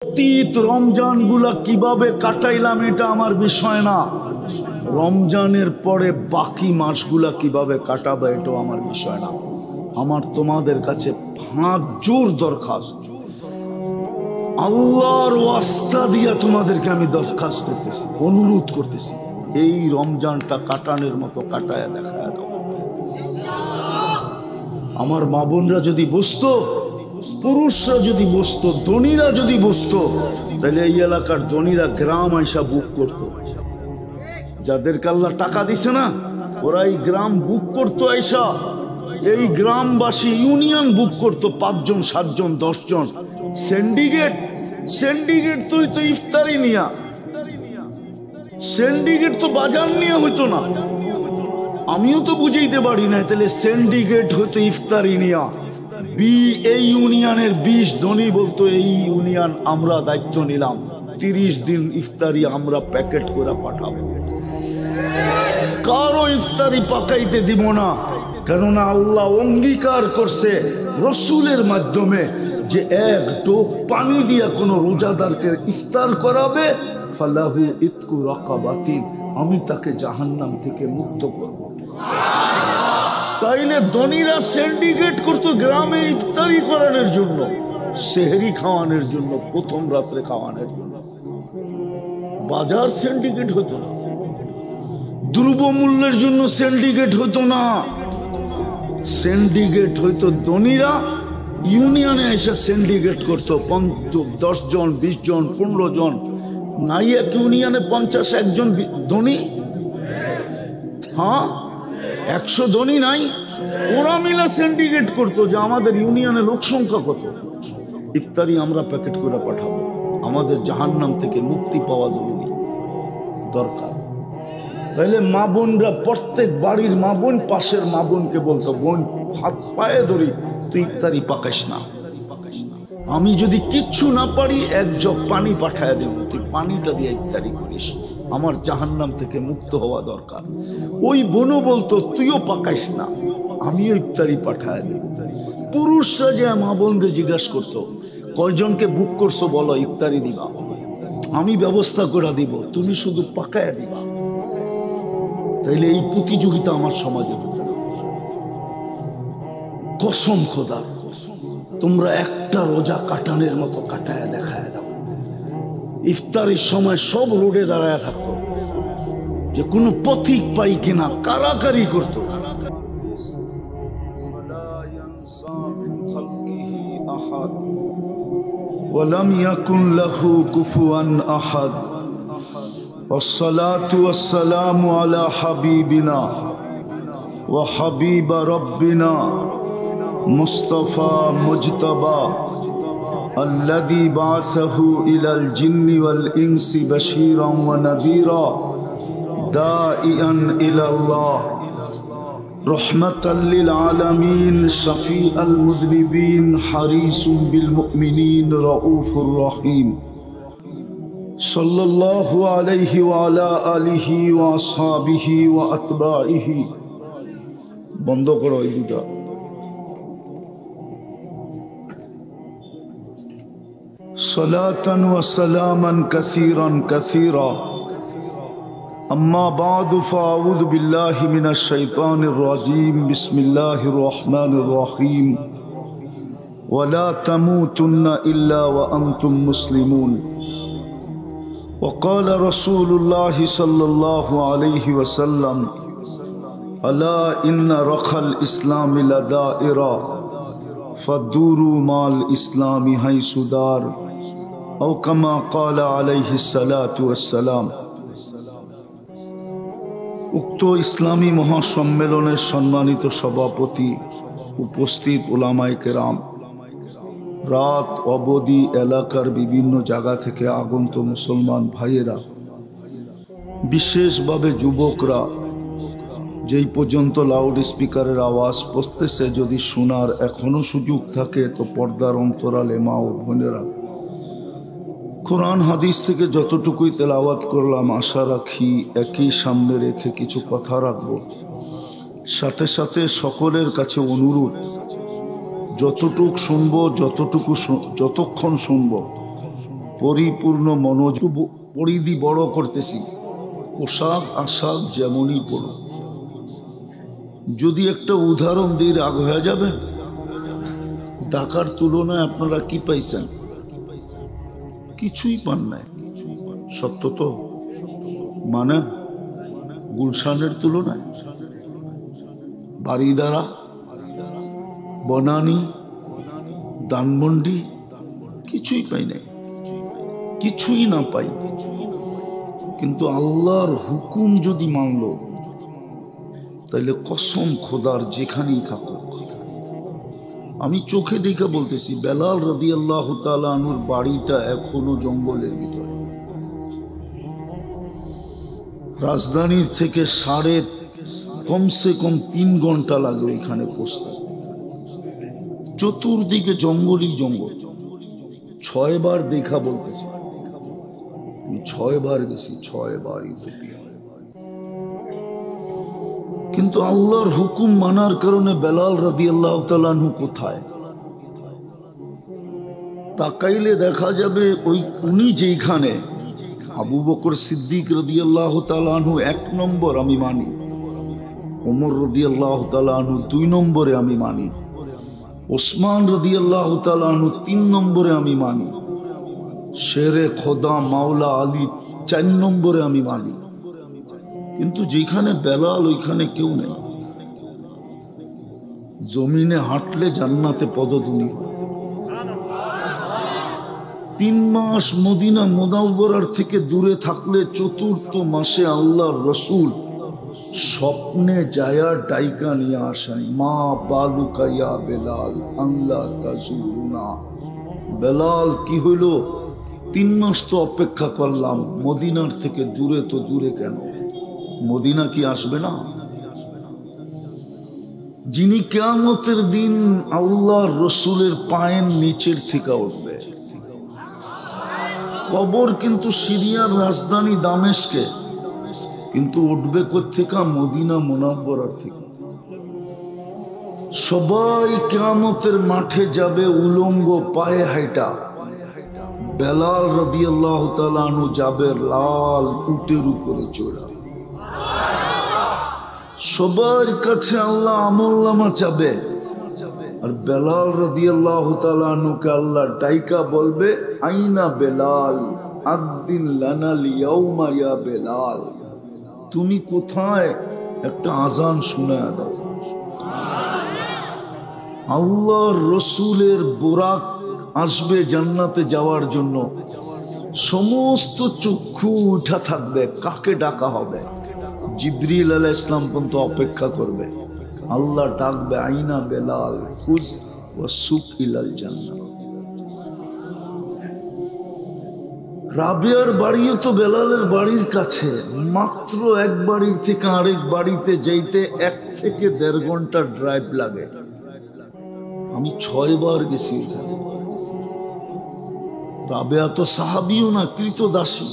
অতীত রমজানগুলা কিভাবে কাটাইলাম এটা আমার বিষয় না, রমজানের পরে বাকি মাসগুলা কিভাবে কাটাবে এটাও আমার বিষয় না। আমার তোমাদের কাছে হাত জোর দরখাস্ত, আল্লাহর ওয়াস্তা দিয়া তোমাদেরকে আমি দরখাস্ত করতেছি, অনুরোধ করতেছি, এই রমজানটা কাটানোর মতো কাটায়া দেখায় দাও। আমার মা বোনরা যদি বসতো, পুরুষরা যদি বসতো, ধনীরা যদি বসতো, তাহলে এই এলাকার ধনীরা গ্রাম আইসা বুক করতো। যাদেরকে আল্লাহ টাকা দিছে না, ওরা এই গ্রাম বুক করতো আইসা, এই গ্রামবাসী ইউনিয়ন বুক করতো, 5 জন 7 জন 10 জন। সিন্ডিকেট তো ইফতারি নিয়া, সিন্ডিকেট তো বাজার নিয়ে হইতো না। আমিও তো বুঝাইতে পারি না, তাহলে সিন্ডিকেট হইতো ইফতারি নিয়া। এই ইউনিয়নের 20 ধনী বলতো, এই ইউনিয়ন আমরা দায়িত্ব নিলাম, 30 দিন ইফতারি আমরা প্যাকেট করে পাঠাবো, কারো ইফতারি পাকাইতে দিব না। কেননা আল্লাহ অঙ্গীকার করছে রসুলের মাধ্যমে যে এক টোপ পানি দিয়া কোনো রোজাদারকে ইফতার করাবে, ফালাহু ইতকু রাকাবাতিন, আমি তাকে জাহান্নাম থেকে মুক্ত করব। তাইলে ধনীরা সিন্ডিকেট করতো গ্রামে ইফতারি করানোর জন্য, সেহরি খাওয়ানোর জন্য, প্রথম রাত্রে খাওয়ানোর জন্য। বাজার সিন্ডিকেট হতো না, দ্রব্যমূল্যের জন্য সিন্ডিকেট হতো না। সিন্ডিকেট হইতো ধনীরা ইউনিয়নে এসে সিন্ডিকেট করতো, 10 জন 20 জন 15 জন, নাই এক ইউনিয়নে 50-1 জন ধনী, হ্যাঁ 100 ধনী নাই, ওরা মিলে সিন্ডিকেট করতো যে আমাদের ইউনিয়নে লোক সংখ্যা কত, ইফতারি আমরা প্যাকেট করে পাঠাবো, আমাদের জাহান্নাম থেকে মুক্তি পাওয়া জরুরি দরকার। তাইলে মা বোনরা, প্রত্যেক বাড়ির মা বোন পাশের মা বোনকে বলতো, বোন হাত পায়ে ধরি, তুই ইফতারি পাকাস না, আমি যদি কিচ্ছু না পারি 1 জগ পানি পাঠায় দেব, তুই পানিটা দিয়ে ইফতারি করিস, আমার জাহান্নাম থেকে মুক্ত হওয়া দরকার। ওই বোনও বলতো, তুইও পাকাইস না, আমিও ইফতারি পাঠায় দেব। পুরুষরা যে মা বোনকে জিজ্ঞাসা করতো, কয়জনকে বুক করছো বলো, ইফতারি দিবা, আমি ব্যবস্থা করে দিব, তুমি শুধু পাকায় দিবা। তাইলে এই প্রতিযোগিতা আমার সমাজে হতো। কসম খোদা, তোমরা একটা রোজা কাটানোর মতো কাটায় দেখায় দাও। ইফতারির সময় সব রোডে দাঁড়ায় থাকতো যে কোনো পথিক পাই কিনা, কারাকারি করতো। ওয়ালাম ইয়াকুন লাহু কুফুয়ান আহাদ। والصلاة والسلام على حبيبنا وحبيب ربنا مصطفى مجتبى الذي بعثه إلى الجن والإنس بشيرا ونذيرا داعيا إلى الله رحمة للعالمين شفيع المذنبين حريص بالمؤمنين رؤوف رحيم صلى الله عليه وعلى آله وأصحابه وأتباعه। বন্ধ করো এই দুটা। صلاة وسلاما كثيرا كثيرا أما بعد فأعوذ بالله من الشيطان الرجيم بسم الله الرحمن الرحيم ولا تموتن إلا وأنتم مسلمون وقال رسول الله صلى الله عليه وسلم ألا إن رخى الإسلام لدائرة فدوروا مع الإسلام حيث دار أو كما قال عليه الصلاة والسلام। উক্ত ইসলামী মহাসম্মেলনের সম্মানিত সভাপতি, উপস্থিত উলামায়ে কেরাম, রাত অবধি এলাকার বিভিন্ন জায়গা থেকে আগন্ত মুসলমান ভাইয়েরা, বিশেষভাবে যুবকরা, যেই পর্যন্ত লাউড স্পিকারের আওয়াজ পড়তেছে, যদি শোনার এখনো সুযোগ থাকে তো পর্দার অন্তরালে মা ও বোনেরা, কোরআন হাদিস থেকে যতটুকুই তেলাওয়াত করলাম, আশা রাখি একই সামনে রেখে কিছু কথা রাখবো। সাথে সাথে সকলের কাছে অনুরোধ, যতটুক শুনবো, যতক্ষণ শুনবো পরিপূর্ণ মনোযোগ পরিধি বড় করতেছি। পোশাক আশাক যেমনই পড়ো, যদি একটা উদাহরণ দিয়ে রাগ হয়ে যাবে। ঢাকার তুলনায় আপনারা কি পাইছেন? কিছুই পান নাই। সত্য তো মানেন? গুলশানের তুলনায় বারিদারা, বনানী, ধানমন্ডি কিছুই পাই নাই, কিছুই না পাই। কিন্তু আল্লাহর হুকুম যদি মানল, তাইলে কসম খোদার যেখানেই থাকুক, আমি চোখে দেখে বলতেছি, বেলাল রাদিয়াল্লাহু তাআলা আনহুর বাড়িটা এখনো জঙ্গলের ভিতরে। রাজধানীর থেকে কমসে কম 3 ঘন্টা লাগে ওইখানে পৌঁছতে। চতুর্দিকে জঙ্গলই জঙ্গল। 6 বার দেখা বলতেছি, আমি 6 বার গেছি, 6 বার ইথিওপিয়া। কিন্তু আল্লাহর হুকুম মানার কারণে বেলাল রাদিয়াল্লাহু তাআলা আনহু কোথায়? তাকাইলে দেখা যাবে উনি যেখানে, আবু বকর সিদ্দিক রাদিয়াল্লাহু তাআলা আনহু 1 নম্বর আমি মানি, ওমর রাদিয়াল্লাহু তাআলা আনহু 2 নম্বরে আমি মানি, ওসমান রাদিয়াল্লাহু তাআলা আনহু 3 নম্বরে আমি মানি, শেরে খোদা মাওলা আলী 4 নম্বরে আমি মানি। কিন্তু যেখানে বেলাল ওইখানে কেউ নেই। জমিনে হাঁটলে জান্নাতে পদধূলি। 3 মাস মদিনা মুনাওয়ারার থেকে দূরে থাকলে 4th মাসে আল্লাহর রসুল স্বপ্নে যায়া ডাইকা নিয়ে আসেন, মা বালুকা ইয়া বেলাল আল্লাহ তাজুরুনা। বেলাল কি হইল? 3 মাস তো অপেক্ষা করলাম, মদিনার থেকে দূরে তো দূরে কেন? মদিনা কি আসবে না? যিনি কিয়ামতের দিন আল্লাহর রসুলের পায়ের নিচের থেকে উঠবে। কবর কিন্তু সিরিয়ার রাজধানী দামেস্কে, কিন্তু উঠবে কোত্থেকে? মদিনা মুনাওয়ারার থেকে। সবাই কিয়ামতের মাঠে যাবে উলঙ্গ পায়ে হাইটা। বেলাল রাদিয়াল্লাহু তাআলা আনহু যাবে লাল উটের উপরে চড়া। সবার কাছে আল্লাহ আমলনামা চাবে, আর বেলাল রাদিয়াল্লাহু তাআলা আনহুকে আল্লাহ ডাইকা বলবে, আইনা বেলাল আযদিন লানা লিয়াউমা ইয়া বেলাল, তুমি কোথায়? একটা আজান শোনায় দাও। আল্লাহর রসুলের বোরাক আসবে জান্নাতে যাওয়ার জন্য। সমস্ত চক্ষু উঠা থাকবে, কাকে ডাকা হবে? জিবরিল আলাইহিস সালাম পর্যন্ত অপেক্ষা করবে। আল্লাহ ডাকবে, আইনা বেলাল খুজ ওয়া সুক ইলাল জান্নাহ। রাবিয়ার বাড়িও তো বেলালের বাড়ির কাছে, মাত্র এক বাড়ির থেকে আরেক বাড়িতে যাইতে 1 থেকে 1.5 ঘন্টার ড্রাইভ লাগে। আমি 6 বার গেছি এখানে। রাবেয়া তো সাহাবিও না, কৃতদাসী।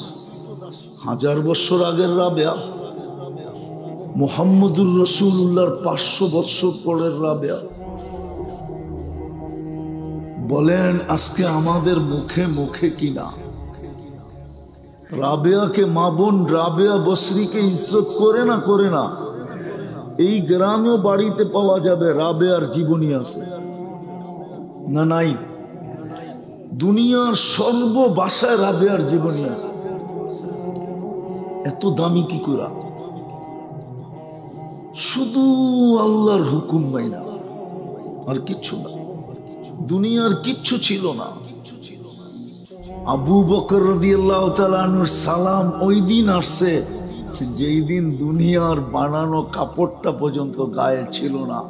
1000 বছর আগের রাবেয়া, মুহাম্মদুর রাসূলুল্লাহর 500 বছর পরের রাবেয়া। বলেন আজকে আমাদের মুখে মুখে কিনা রাবেয়াকে মা বোন রাবেয়া বসরিকে ইজ্জত করে না? করে না? এই গ্রামেও বাড়িতে পাওয়া যাবে রাবেয়ার জীবনী আছে না? নাই? দুনিয়ার সর্ব ভাষায় রাবেয়ার জীবনী আছে। এত দামি কি করা? শুধু আল্লাহর হুকুম মাইনা, আর কিচ্ছু না। দুনিয়ার কিচ্ছু ছিল না। আবু বকর রাদিয়াল্লাহু তাআলা আনহুর সালাম ওই দিন আসছে যেই দিন দুনিয়ার বানানো কাপড়টা পর্যন্ত গায়ে ছিল না।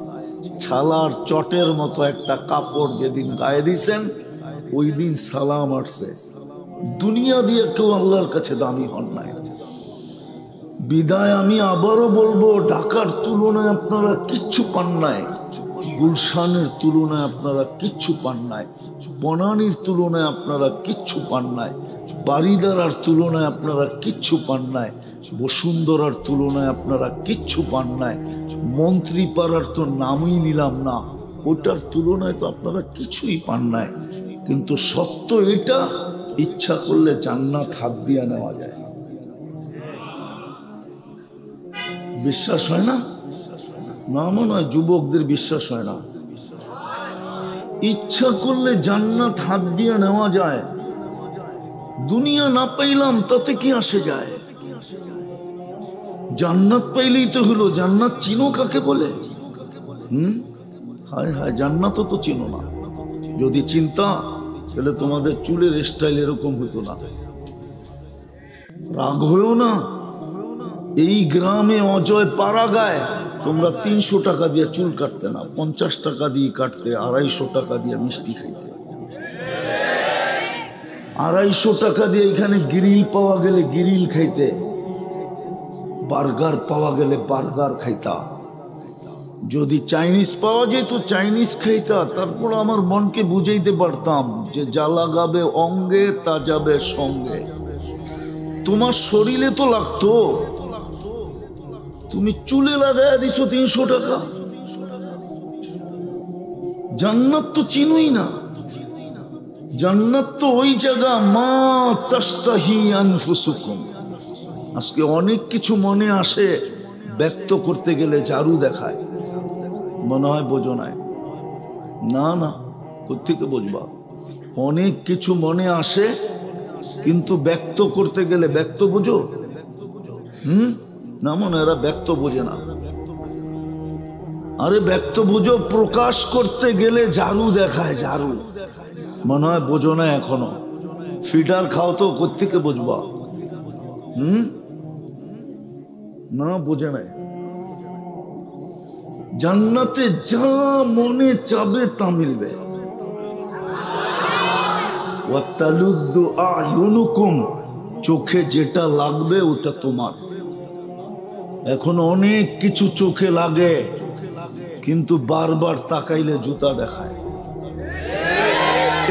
ছালার চটের মতো একটা কাপড় যেদিন গায়ে দিছেন, ওই দিন সালাম আসছে। দুনিয়া দিয়ে কেউ আল্লাহর কাছে দামি হন নাই। বিদায় আমি আবারও বলবো, ঢাকার তুলনায় আপনারা কিচ্ছু পান নাই, গুলশানের তুলনায় আপনারা কিচ্ছু পান নাই, বনানীর তুলনায় আপনারা কিচ্ছু পান নাই, বারিদারার তুলনায় আপনারা কিচ্ছু পান নাই, বসুন্ধরার তুলনায় আপনারা কিচ্ছু পান নাই, মন্ত্রীপাড়ার তো নামই নিলাম না, ওটার তুলনায় তো আপনারা কিছুই পান নাই। কিন্তু সত্য এটা, ইচ্ছা করলে জান্নাত হাত দিয়ে নেওয়া যায়। বিশ্বাস হয় না? না মনে হয় যুবকদের বিশ্বাস হয় না। ইচ্ছা করলে জান্নাত হাত দিয়ে নেওয়া যায়। দুনিয়া না পাইলাম তাতে কি আসে যায়? জান্নাত পাইলেই তো হলো। জান্নাত চিনো কাকে বলে? হায় হায়, জান্নাতও তো চিনো না। যদি চিন্তা তাহলে তোমাদের চুলের স্টাইল এরকম হতো না। রাগ হয়েও না। এই গ্রামে অজয় পাড়া গায় তোমরা 300 টাকা দিয়ে চুল কাটতে না, 50 টাকা দিয়ে কাটতে, 250 টাকা দিয়ে মিষ্টি খাইতে। 250 টাকা দিয়ে এখানে গ্রিল পাওয়া গেলে গ্রিল খাইতে, বার্গার পাওয়া গেলে বার্গার খাইতা। যদি চাইনিজ পাওয়া যেত চাইনিজ খাইতা। তারপর আমার মনকে বুঝাইতে পারতাম যে যা লাগাবে অঙ্গে তা যাবে সঙ্গে। তোমার শরীরে তো লাগতো, তুমি চুলে লাগায় দিছো 300 টাকা। জান্নাত তো চিনোই না। জান্নাত তো ওই জায়গা মা তাস্তাহি আনফুসুকুম। আজকে অনেক কিছু মনে আসে, ব্যক্ত করতে গেলে ঝাড়ু দেখায়। মনে হয় বোঝো নাই? না না, কোত্থেকে বুঝবা? অনেক কিছু মনে আসে কিন্তু ব্যক্ত করতে গেলে, ব্যক্ত বুঝো? না মনে, এরা ব্যক্ত বোঝে না। আরে ব্যক্ত বুঝো, প্রকাশ করতে গেলে ঝাড়ু দেখায়, ঝাড়ু। মনে হয় বোঝো না এখনো। ফিডার খাও তো, কোত্থেকে বুঝবা? না বোঝে নাই। জান্নাতে যা মনে চাবে তা মিলবে। ওয়াতালুদ্দু আয়ুনুকুম, চোখে যেটা লাগবে ওটা তোমার। এখন অনেক কিছু চোখে লাগে কিন্তু বারবার তাকাইলে জুতা দেখায়।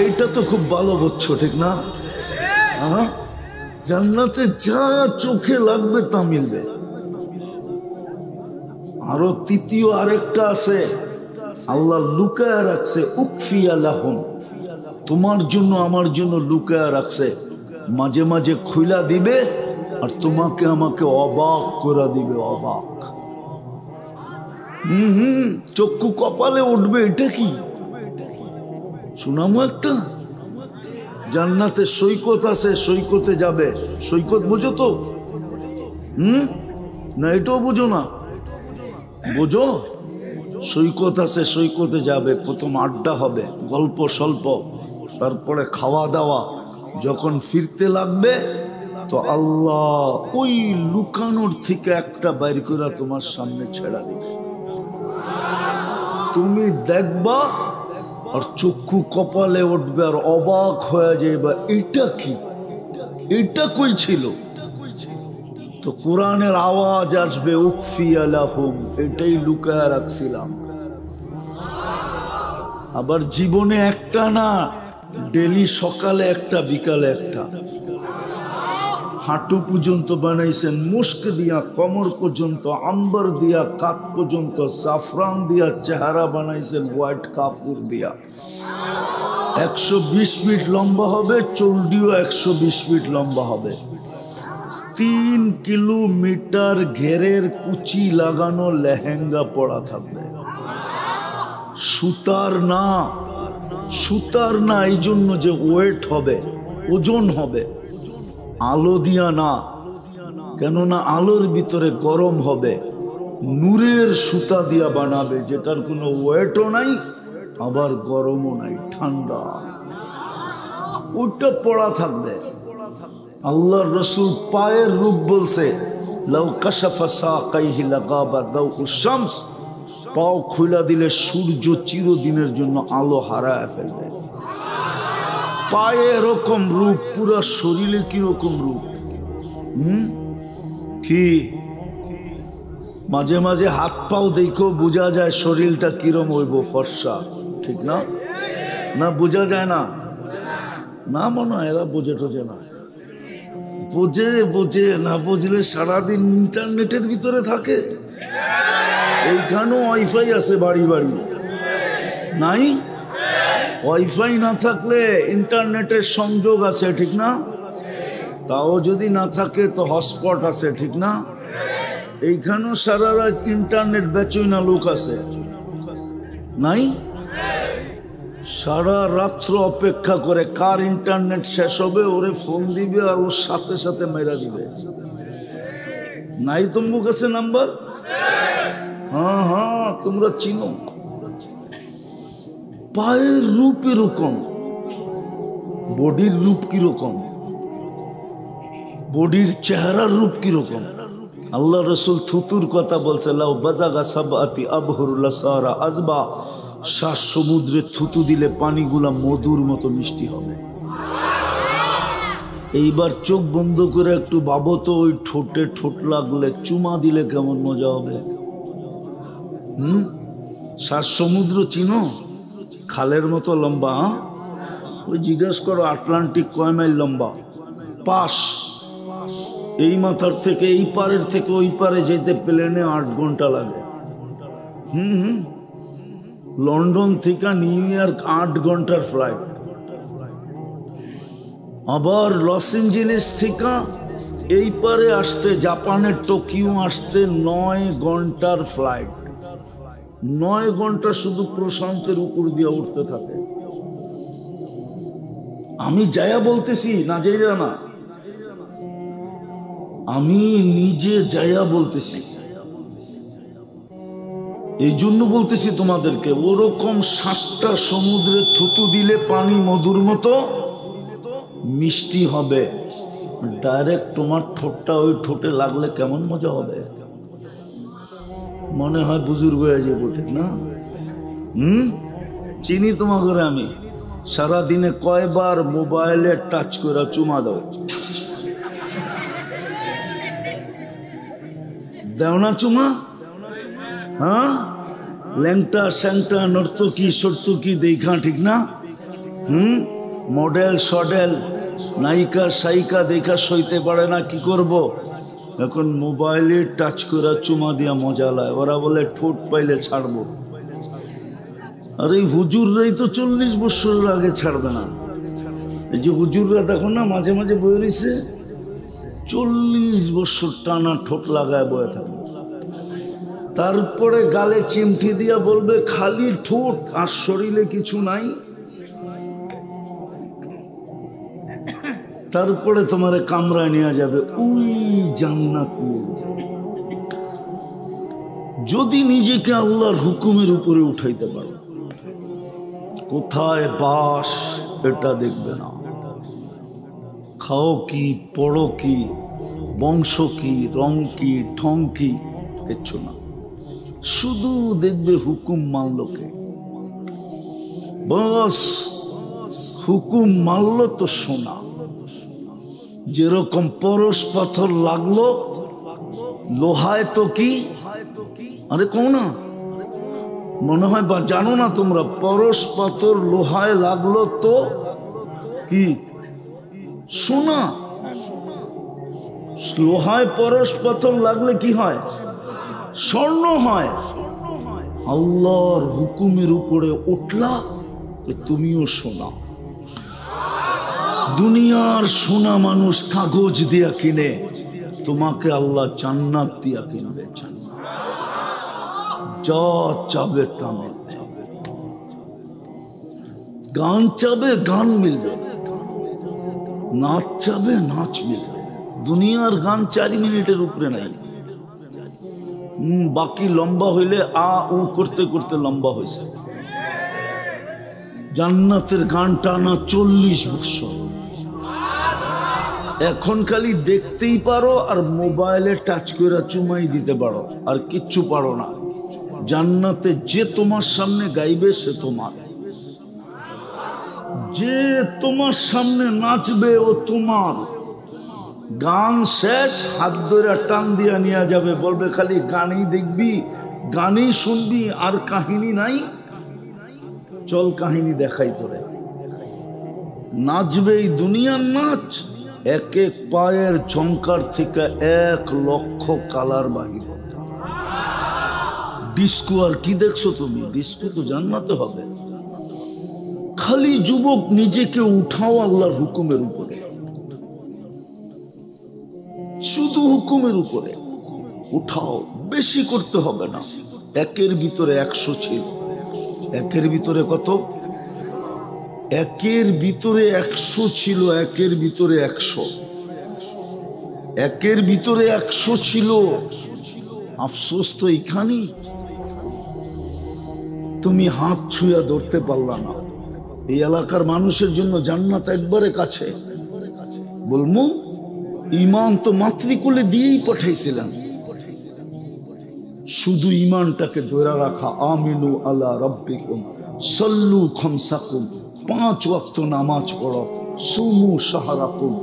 এইটা তো খুব ভালো বুঝছো, ঠিক না? জান্নাতে যা চোখে লাগবে তা মিলবে। আরো তৃতীয় আরেকটা আছে, আল্লাহ লুকায়া রাখছে, উকফিয়া লাহুম, তোমার জন্য আমার জন্য লুকায়া রাখছে। মাঝে মাঝে খুইলা দিবে আর তোমাকে আমাকে অবাক করে দিবে, অবাক। চক্ষু কপালে উঠবে। এটা কি শোনামো একটা? জান্নাতে সৈকত আছে, সৈকতে যাবে। সৈকত বুঝো তো? না এটাও বুঝো না? বুঝো? সৈকত আছে, সৈকতে যাবে। প্রথম আড্ডা হবে, গল্প স্বল্প, তারপরে খাওয়া দাওয়া। যখন ফিরতে লাগবে তো আল্লাহ ওই লুকানোর থেকে একটা বাইর করে তোমার সামনে ছেড়া দিবে। তুমি দেখবা আর চক্ষু কপালে উঠবে আর অবাক হয়ে যাবে, এটা কি, এটা কই ছিল? তো কোরআনের আওয়াজ আসবে, উকফিয়া লাহুম, এটাই লুকায়া রাখছিলাম। আবার জীবনে একটা না, ডেলি সকালে একটা বিকালে একটা। হাঁটু পর্যন্ত বানাইছেন মুস্ক দিয়া, কমর পর্যন্ত আম্বার দিয়া, কাপ পর্যন্ত সাফরান দিয়া, চেহারা বানাইছেন হোয়াইট কাপড় দিয়া। 120 ফিট লম্বা হবে, চুলডিও 120 ফিট লম্বা হবে। 3 কিলোমিটার ঘেরের কুচি লাগানো লেহেঙ্গা পরা থাকবে। সুতার না, সুতার না, এই জন্য যে ওয়েট হবে, ওজন হবে। আলো দিয়া না, কেননা আলোর ভিতরে গরম হবে। নূরের সুতা দিয়া বানাবে, যেটার কোনো ওয়েটও নাই আবার গরমও নাই, ঠান্ডা। ওটা পড়া থাকবে। আল্লাহর রাসূল পায়ের রূপ বলছে, লাউ কাশাফা সাকাইহি লাগাবা দাউউশ শামস, পাও খুলে দিলে সূর্য চিরদিনের জন্য আলো হারায় ফেলবে। পায়ে এরকম রূপ, পুরা শরীরে কিরকম রূপ। কি মাঝে মাঝে হাত পাও দেখো বোঝা যায় শরীরটা কিরম হইব, ফর্সা, ঠিক না? না বোঝা যায় না? না মনে হয় এরা বোঝে টোঝে না। বোঝে, বোঝে না। বুঝলে সারাদিন ইন্টারনেটের ভিতরে থাকে। এইখানেও ওয়াইফাই আছে বাড়ি বাড়ি, নাই? ওয়াইফাই না থাকলে ইন্টারনেটের সংযোগ আছে, ঠিক না? তাও যদি না থাকে তো হটস্পট আছে, ঠিক না? এইখানেও সারা রাত ইন্টারনেট বেচই না লোক আছে, নাই? সারা রাত্র অপেক্ষা করে কার ইন্টারনেট শেষ হবে, ওরে ফোন দিবে আর ওর সাথে সাথে মেরা দিবে। নাই তোমার কাছে নাম্বার? হ্যাঁ হ্যাঁ, তোমরা চিনো। পায়ের রূপ এরকম, বডির রূপ কিরকম, বডির চেহারার রূপ কিরকম। আল্লাহ রসুল থুতুর কথা বলছে, লাউ বাজাগা সাবাতি আবহুরুল্লাহ সারা আজবা, 7 সমুদ্রে থুতু দিলে পানিগুলা মধুর মতো মিষ্টি হবে। এইবার চোখ বন্ধ করে একটু ভাবো তো, ওই ঠোঁটে ঠোঁট লাগলে চুমা দিলে কেমন মজা হবে। 7 সমুদ্র চিনো? খালের মতো লম্বা। ওই জিজ্ঞাসা করো আটলান্টিক কয় মাইল লম্বা? 5। এই মাথার থেকে এই পারের থেকে ওই পারে যেতে প্লেনে 8 ঘন্টা লাগে। লন্ডন থেকে নিউ ইয়র্ক 8 ঘন্টার ফ্লাইট। আবার লস এঞ্জেলেস থেকে এই পারে আসতে, জাপানের টোকিও আসতে 9 ঘন্টার ফ্লাইট। 9 ঘন্টা শুধু প্রশান্তের উপর দিয়ে উঠতে থাকে। আমি যায়া বলতেছি না, যাইয়া না, আমি নিজে যায়া বলতেছি। এই জন্য বলতেছি তোমাদেরকে, ওরকম 7টা সমুদ্রে থুতু দিলে পানি মধুর মতো মিষ্টি হবে। ডাইরেক্ট তোমার ঠোঁটটা ওই ঠোঁটে লাগলে কেমন মজা হবে। মনে হয় বুজুর্গ হয়ে যাবো, ঠিক না? চিনি তোমাকে আমি। সারাদিনে কয়বার মোবাইলে টাচ করে চুমা দাও? দেও না চুমা? হ্যাঁ, ল্যাংটা স্যাংটা নর্তকী সর্তকী দেখা, ঠিক না? মডেল সডেল নায়িকা সাইকা দেখা সইতে পারে না, কি করব? এখন মোবাইলে টাচ করে চুমা দিয়া মজা লায়। ওরা বলে ঠোঁট পাইলে ছাড়বো। আর এই হুজুররাই তো 40 বছরের আগে ছাড়বে না। এই যে হুজুররা দেখো না মাঝে মাঝে বয়ে রয়েছে, 40 বছর টানা ঠোঁট লাগায় বয়ে থাকবে। তারপরে গালে চিমটি দিয়া বলবে খালি ঠোঁট, আর শরীরে কিছু নাই। তারপরে তোমারে কামরায় নিয়ে যাবে, ওই জান্নাত নিয়ে যাবে। যদি নিজেকে আল্লাহর হুকুমের উপরে উঠাইতে পারো। কোথায় বাস এটা দেখবে না, খাও কি, পড়ো কি, বংশ কি, রং কি, ঠং কি, কিচ্ছু না। শুধু দেখবে হুকুম মানল কে। বস হুকুম মানল তো শোনা। যেরকম পরশ পাথর লাগলো লোহায় তো কি, আরে কও না, মনে হয় বা জানো না তোমরা, পরশ পাথর লোহায় লাগলো তো কি সোনা। লোহায় পরশ পাথর লাগলে কি হয়? স্বর্ণ হয়। আল্লাহর হুকুমের উপরে উঠলা তো তুমিও সোনা। দুনিয়ার সোনা মানুষ কাগজ দিয়া কিনে, তোমাকে আল্লাহ জান্নাত দিয়া কিনবে। যা চাবে তা মিলবে। গান চাবে গান মিলবে, নাচ চাবে নাচ মিলবে। দুনিয়ার গান 4 মিনিটের উপরে নাই। বাকি লম্বা হইলে আ উ করতে করতে লম্বা হয়েছে। জান্নাতের গান টানা 40 বছর। এখন খালি দেখতেই পারো আর মোবাইলে টাচ করে চুমাই দিতে পারো, আর কিচ্ছু পারো না। জান্নাতে যে তোমার সামনে গাইবে সে তোমার, যে তোমার সামনে নাচবে ও তোমার। গান শেষ, হাত ধরে টান দিয়া নিয়ে যাবে, বলবে খালি গানই দেখবি, গানই শুনবি, আর কাহিনী নাই। চল কাহিনী দেখাই তোরে। নাচবে এই দুনিয়ার নাচ। এক এক পায়ের ঝংকার থেকে 1 লক্ষ কালার বাহির হবে। ডিস্কো আর কি দেখছো তুমি? ডিস্কো তো জান্নাতে হবে। খালি যুবক নিজেকে উঠাও আল্লাহর হুকুমের উপরে, শুধু হুকুমের উপরে উঠাও, বেশি করতে হবে না। একের ভিতরে 100 ছিল, একের ভিতরে কত? একের ভিতরে 100 ছিল, একের ভিতরে 100, একের ভিতরে 100 ছিল। আফসোস তো এইখানেই, তুমি হাত ছুঁয়া ধরতে পারলা না। এই এলাকার মানুষের জন্য জান্নাত একবারে কাছে। বলমু ইমান তো মাতৃকুলে দিয়েই পাঠাইছিলেন, শুধু ইমানটাকে ধরে রাখা। আমিনু আলা রাব্বিকুম সাল্লু খামসাকুম, 5 ওয়াক্ত নামাজ পড়ো, সুমু শাহরাকুম,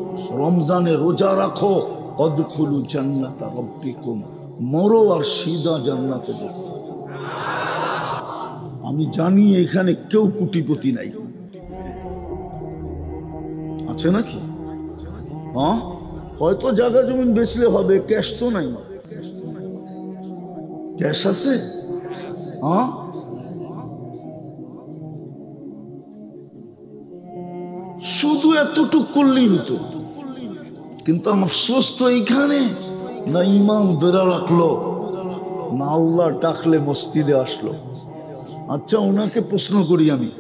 রমজানে রোজা রাখো, অদখুলু জান্নাতা রাব্বিকুম, মরো আর সিধা জান্নাতে যাও। আমি জানি এখানে কেউ কোটিপতি নাই, আছে নাকি? হ্যাঁ, হয়তো জায়গা জমিন বেচলে হবে, ক্যাশ তো নাই। ক্যাশ আছে? হ্যাঁ, শুধু এতটুক করলেই হতো। কিন্তু আমার আফসোস তো এইখানে, না ইমান ধরে রাখলো, না আল্লাহ ডাকলে মসজিদে আসলো। আচ্ছা, ওনাকে প্রশ্ন করি আমি,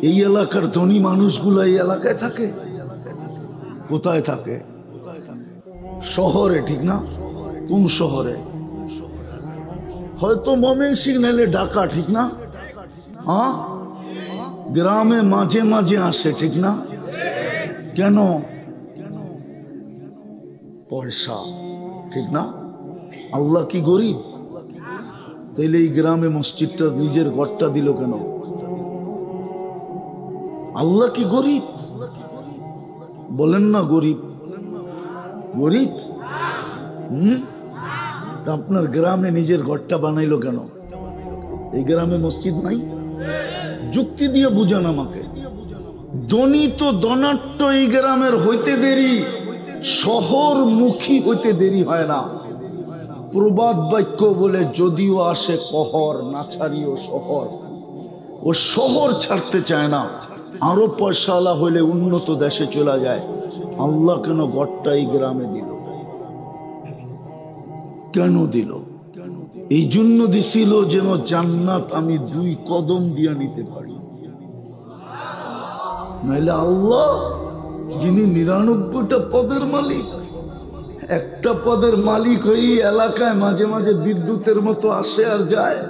এই এলাকার ধনী মানুষগুলো এই এলাকায় থাকে? কোথায় থাকে? শহরে, ঠিক না? কোন শহরে? হয়তো ময়মনসিংহ নাইলে ঢাকা, ঠিক না? হ্যাঁ, গ্রামে মাঝে মাঝে আসে, ঠিক না? কেন? পয়সা, ঠিক না? আল্লাহ কি গরিব? তাইলে এই গ্রামে মসজিদটা, নিজের ঘরটা দিল কেন? আল্লাহ কি গরিব? বলেন না গরিব। গরিব? আপনার গ্রামে নিজের ঘরটা বানাইলো কেন? এই গ্রামে মসজিদ নাই? যুক্তি দিয়ে বুঝান আমাকে। ধনী তো ধনাট্য এই গ্রামের হইতে দেরি, শহরমুখী হইতে দেরি হয় না। প্রবাদ বাক্য বলে, যদিও আসে কহর, না ছাড়িও শহর। ও শহর ছাড়তে চায় না, আরো পয়সাওয়ালা হইলে উন্নত দেশে চলে যায়। আল্লাহ কেন ঘরটা এই গ্রামে দিল? কেন দিল? এই জন্য দিছিল যেন জান্নাত আমি 2 কদম দিয়ে নিতে পারি। নাইলে আল্লাহ, যিনি 99টা পদের মালিক, একটা পদের মালিক হয়ে এলাকায় মাঝে মাঝে বিদ্যুতের মতো আসে আর যায়,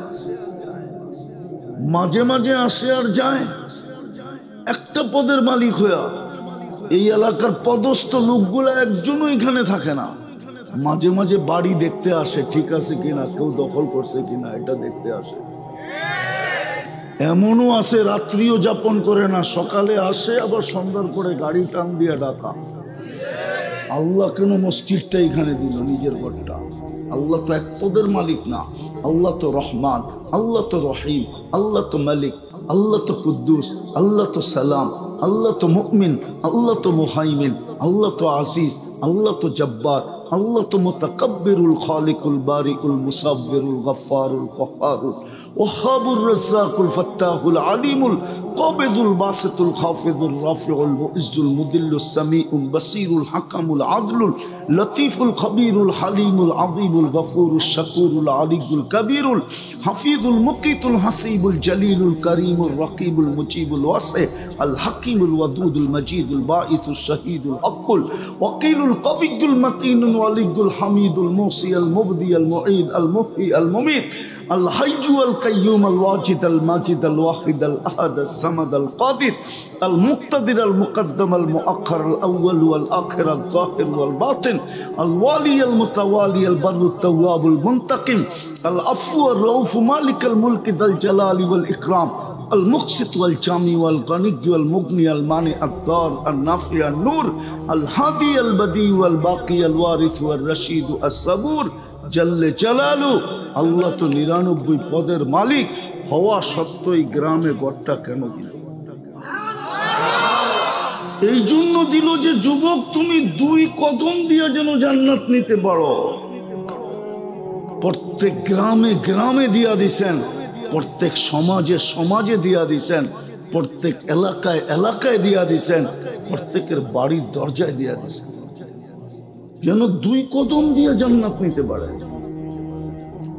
মাঝে মাঝে আসে আর যায়। একটা পদের মালিক হইয়া এই এলাকার পদস্থ লোকগুলা একজনও এখানে থাকে না। মাঝে মাঝে বাড়ি দেখতে আসে, ঠিক আছে কিনা, কেউ দখল করছে কিনা, এটা দেখতে আসে। এমনও আছে রাত্রিও যাপন করে না, সকালে আসে, আবার সন্ধ্যার পরে গাড়ি টান দিয়ে ডাকা। আল্লাহ কেন মসজিদটা এখানে দিল, নিজের ঘরটা? আল্লাহ তো এক পদের মালিক না। আল্লাহ তো রহমান, আল্লাহ তো রহিম, আল্লাহ তো মালিক, আল্লাহ তো কুদ্দুস, আল্লাহ তো সালাম, আল্লাহ তো মুমিন, আল্লাহ তো মুহাইমিন, আল্লাহ তো আজিজ, আল্লাহ তো জব্বার, আল্লাহ তো মুতাকাব্বিরুল খালিকুল বারিউল মুসাব্বিরুল গফফারুল কহ্হারুল ওয়াহাবুর রাজ্জাকুল ফাত্তাহুল আলিমুল কাবিদুল বাসিতুল খাফিদুর রাফিউল মুইজ্জুল মুদিল্লুস সামিউল বাসিরুল হাকামুল আদলুল লতীফুল খবীরুল হালিমুল আযীমুল গফুরুশ শাকুরুল আলিয়ুল কবীরুল হাফিজুল মুকিতুল হাসিবুল জলিলুল করিমুল রকিবুল মুজিবুল ওয়াসি আল হাকিমুল ওয়াদুদুল মজিদুল বাঈসুশ শাহীদুল হকুল ওয়াকিলুল কবিয়ুল মাতিনুল ওয়ালিয়ুল হামিদুল মুসি আল মুবদি আল মুঈদ আল মুহয়ি আল মুমীত আল হাইয়্যু আল কাইয়্যুম আল ওয়াজিদ আল মাজিদ আল ওয়াহিদ আল আহাদ আল সামাদ আল কাদির আল মুক্তাদির আল মুকদ্দম আল মুআখ্খার আল আউয়াল ওয়াল আখির আল যাহির ওয়াল বাতিন আল ওয়ালি আল মুতাওয়ালি আল বাররু তাওয়াব আল মুনতাকিম আল আফু আর রাউফ মালিক আল মুলক যাল জালালি ওয়াল ইকরাম المقسط والجامع والغني والمغني المانع الضار النافع النور الهادي البديع والباقي الوارث والرشيد الصبور জল্লে জালালু। আল্লাহ তো 99 পদের মালিক হওয়া সত্ত্বেও গ্রামে ঘরটা কেন দিল? এই জন্য দিল যে যুবক, তুমি 2 কদম দিয়ে যেন জান্নাত নিতে পারো। প্রত্যেক গ্রামে গ্রামে দিয়া দিছেন, প্রত্যেক সমাজে সমাজে দিয়া দিছেন। প্রত্যেক এলাকায় এলাকায় দিয়া দিছেন, প্রত্যেকের বাড়ির দরজায় দিয়া দিছেন, যেন 2 কদম দিয়ে জান্নাত নিতে পারে।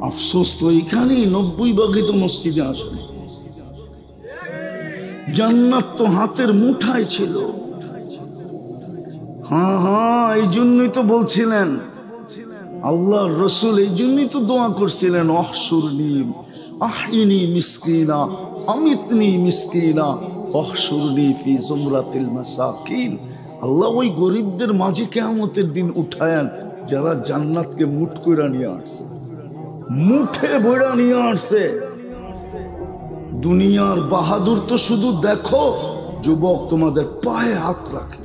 আফসোস তো এখানেই 90% তো মসজিদে আসেনি। জান্নাত তো হাতের মুঠায় ছিল। হ্যাঁ, এই জন্যই তো বলছিলেন আল্লাহর রাসূল, এই জন্যই তো দোয়া করছিলেন, অহশুরনি আহিনি মিসকিনা আমিতনি মিসকিনা অহশুরনি ফি জুমরাতিল মাসাকিন। আল্লাহ ওই গরিবদের মাঝে কিয়ামতের দিন উঠায়েন যারা জান্নাতকে মুঠ কইরা নিয়ে আসছে, মুঠে বইরা নিয়ে আসছে। দুনিয়ার বাহাদুর তো শুধু দেখো, যুবক তোমাদের পায়ে হাত রাখে।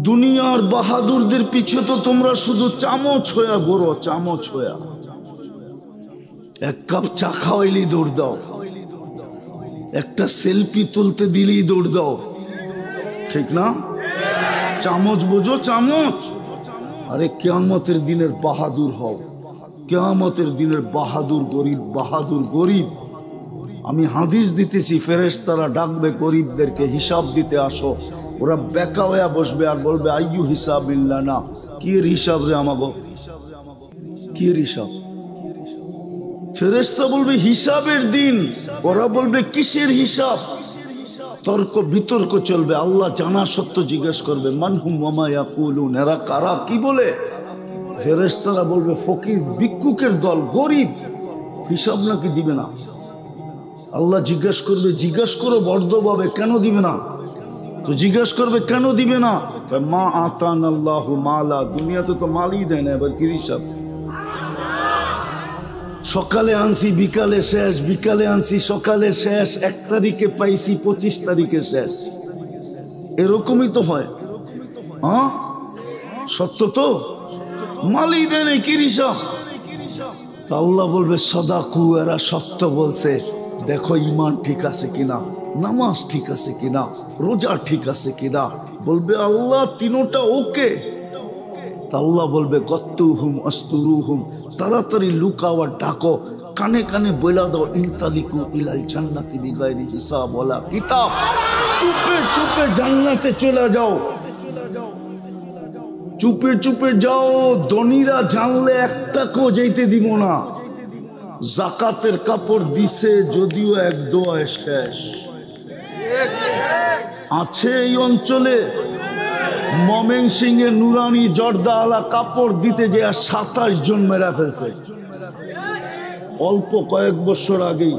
দুনিয়ার বাহাদুরদের পিছে তো তোমরা শুধু চামচ হইয়া ঘোরো, চামচ হইয়া। 1 কাপ চা খাওয়াইলি দৌড় দাও, একটা সেলফি তুলতে দিলেই দৌড় দাও, ঠিক না? চামচ বোঝো, চামচ। আরে কিয়ামতের দিনের বাহাদুর হও, কিয়ামতের দিনের বাহাদুর গরিব, বাহাদুর গরিব। আমি হাদিস দিতেছি, ফেরেশতারা ডাকবে গরিবদেরকে, হিসাব দিতে আসো। ওরা বেকা হয়ে বসবে আর বলবে আইয়ু হিসাবিল্লাহ, না কি হিসাব রে আমাগো, কি হিসাব? ফেরেশতা বলবে হিসাবের দিন, ওরা বলবে কিসের হিসাব? তর্ক বিতর্ক চলবে। আল্লাহ জানা সত্য জিজ্ঞেস করবে মানহুম ওয়া মা ইয়াকুলুন, এরা কারা, কি বলে? ফেরেশতারা বলবে ফকির ভিক্ষুকের দল, গরিব, হিসাব নাকি দিবে না? আল্লাহ জিজ্ঞেস করবে, জিজ্ঞেস করো বর্ধভাবে, কেন দিবে না? তো জিজ্ঞেস করবে কেন দিবে না? মা আতান আল্লাহু মালা, দুনিয়াতে তো মালই দেয় না, এবার কি হিসাব? সকালে আনছি বিকালে শেষ, বিকালে আনছি সকালে শেষ, 1 তারিখে পাইছি 25 তারিখে শেষ। এরকমই তো হয়। হ্যাঁ, সত্য তো, মালই দেয় না, কি হিসাব? তো আল্লাহ বলবে সাদাকু, এরা সত্য বলছে, দেখো ইমান ঠিক আছে কিনা, নামাজ ঠিক আছে কিনা, রোজা ঠিক আছে কিনা। বলবে আল্লাহ তিনোটা ওকে। আল্লাহ বলবে গত্তুহুম আস্তুরুহুম, তাড়াতাড়ি লুকাও আর ডাকো, কানে কানে বইলা দাও ইনতালিকু ইলাল জান্নাতি বিগাইরি হিসাব ওয়ালা কিতাব। চুপে চুপে জান্নাতে চলে যাও, চুপে চুপে যাও। ধনীরা জানলে 1 টাকাও যাইতে দিব না। জাকাতের কাপড় দিছে যদিও 1 দোয়ায় শেষ। আছে এই অঞ্চলে ময়মনসিংহের নুরানি জর্দা আলা কাপড় দিতে যে 27 জন মেরা ফেলছে, অল্প কয়েক বছর আগেই।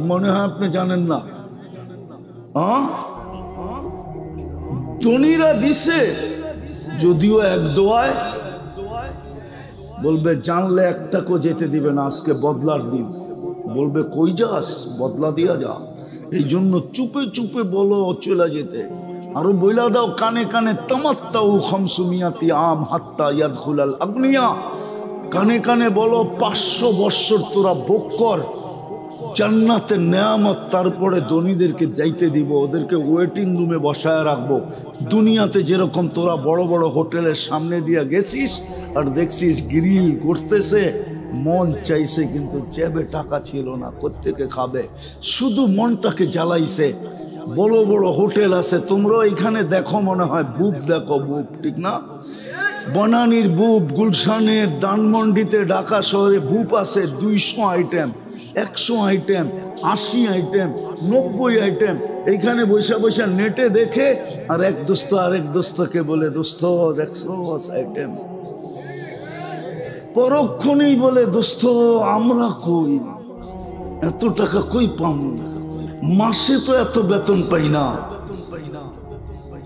মনে হয় আপনি জানেন না। ধনীরা দিছে যদিও 1 দোয়ায়। বলবে জানলে 1 টাকাও যেতে দিবে না, আজকে বদলার দিন। বলবে কই যাস, বদলা দিয়া যা। এই জন্য চুপে চুপে বলো চলে যেতে। আরো বইলা দাও কানে কানে তামাত্তাউ খামসুমিয়াতি আম হাত্তা ইয়াদখুলাল আগনিয়া। কানে কানে বলো 500 বৎসর তোরা ভোগ কর জান্নাতের নেয়ামত, তারপরে ধনীদেরকে যাইতে দিব, ওদেরকে ওয়েটিং রুমে বসায় রাখবো। দুনিয়াতে যেরকম তোরা বড় বড় হোটেলের সামনে দিয়ে গেছিস আর দেখছিস গ্রিল করতেছে, মন চাইছে কিন্তু জেবে টাকা ছিল না, কোত্থেকে খাবে, শুধু মনটাকে জ্বালাইছে। বড় বড় হোটেল আছে, তোমরা এখানে দেখো, মনে হয় বুক দেখো, বুক, ঠিক না? বনানীর বুপ, গুলশানের, ধানমন্ডিতে, ঢাকা শহরে বুপ আছে 200 আইটেম, 100 আইটেম, 80 আইটেম, 90 আইটেম। এইখানে বৈশা বৈশা নেটে দেখে আর এক দোস্ত আরেক দোস্তকে বলে দোস্ত 100 আইটেম। পরক্ষণেই বলে দোস্ত আমরা কই, এত টাকা কই পাম, মাসে তো এত বেতন পাই না।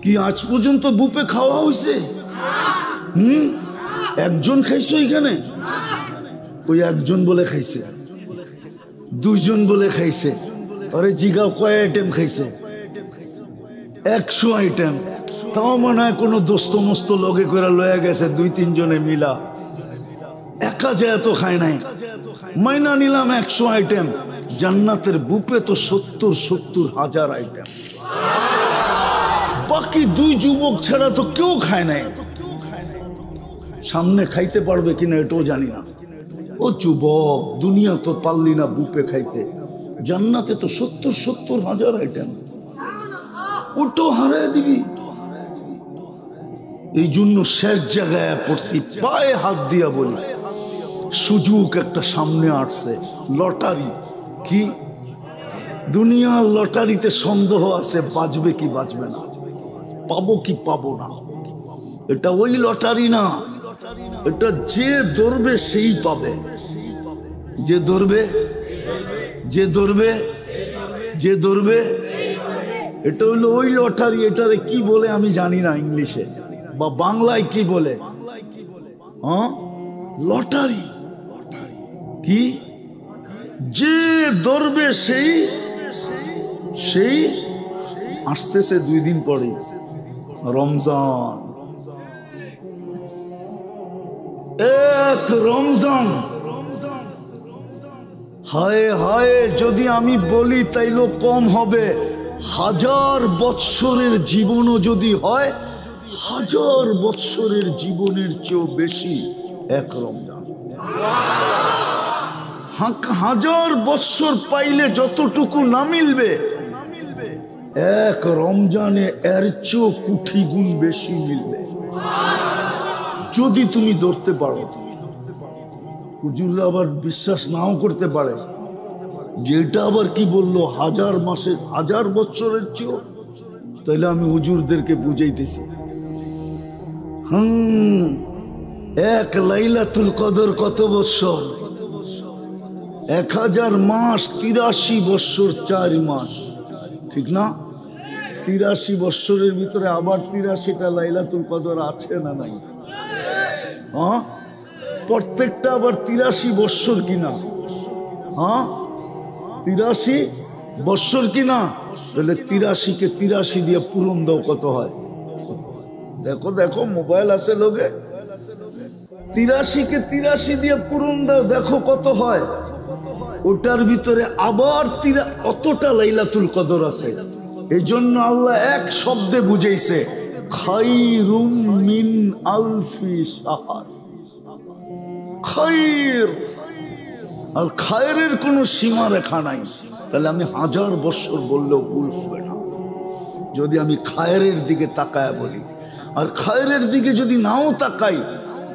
কি আজ পর্যন্ত বুপে খাওয়া হয়েছে? একজন খাইছো এখানে? ওই একজন বলে খাইছে, 2 জন বলে খাইছে। আরে জিগাও কয় আইটেম খাইছে? 100 আইটেম। তাও মনে হয় কোনো দোস্ত মস্ত লগে করে লয়ে গেছে 2-3 জনে মিলা, একা যায় তো খায় নাই। মাইনা নিলাম 100 আইটেম, জান্নাতের বুপে তো 70 হাজার আইটেম। বাকি 2 যুবক ছাড়া তো কেউ খায় নাই। সামনে খাইতে পারবে কিনা এটাও জানি না। ও যুবক, দুনিয়া তো পারলি না বুপে খাইতে, জান্নাতে তো 70,000 আইটেম, ওটো হারায় দিবি। এই জন্য শেষ জায়গায় পড়ছি, পায়ে হাত দিয়া বলি, সুযোগ একটা সামনে আসছে, লটারি। কি দুনিয়ার লটারিতে সন্দেহ আছে, বাজবে কি বাজবে না, পাবো কি পাবো না। এটা ওই লটারি না, এটা যে ধরবে সেই পাবে, যে ধরবে, যে ধরবে, যে ধরবে। এটা হলো ওই লটারি। এটারে কি বলে আমি জানি না ইংলিশে বা বাংলায় কি বলে, হ্যাঁ লটারি। কি যে ধরবে সেই সেই আসতেছে 2 দিন পরে রমজান। এক রমজান, হায় হায়, যদি আমি বলি তাইলে কম হবে। 1000 বৎসরের জীবনও যদি হয়, 1000 বৎসরের জীবনের চেয়েও বেশি এক রমজান। 1000 বৎসর পাইলে যতটুকু না মিলবে, এক রমজানে এর চেয়েও কোটি গুণ বেশি মিলবে, যদি তুমি ধরতে পারো। হুজুররা আবার বিশ্বাস নাও করতে পারে, যেটা আবার কি বললো 1000 মাসের 1000 বছরের চেয়েও। তাইলে আমি হুজুরদেরকে বুঝাইতেছি, এক লাইলাতুল কদর কত বছর? 1000 মাস, 83 বছর 4 মাস, ঠিক না? 83 বছরের ভিতরে আবার 83টা লাইলাতুল কদর আছে না নাই? হ্যাঁ, প্রত্যেকটা আবার 83 বছর কিনা? হ্যাঁ, 83 বছর কিনা? তাহলে 83কে 83 দিয়ে পূরণ দাও, কত হয়? দেখো দেখো, মোবাইল আছে লোকে, 83কে 83 দিয়ে পূরণ দাও, দেখো কত হয়। ওটার ভিতরে আবার অতটা লাইলাতুল কদর আছে। এই জন্য আল্লাহ এক শব্দে বুঝাইছে, খায়রুম মিন আলফি শাহর। খায়র, আর খায়রের কোনো সীমা রেখা নাই। তাহলে আমি 1000 বছর বললেও ভুল হবে না, যদি আমি খায়রের দিকে তাকায় বলি। আর খায়রের দিকে যদি নাও তাকাই,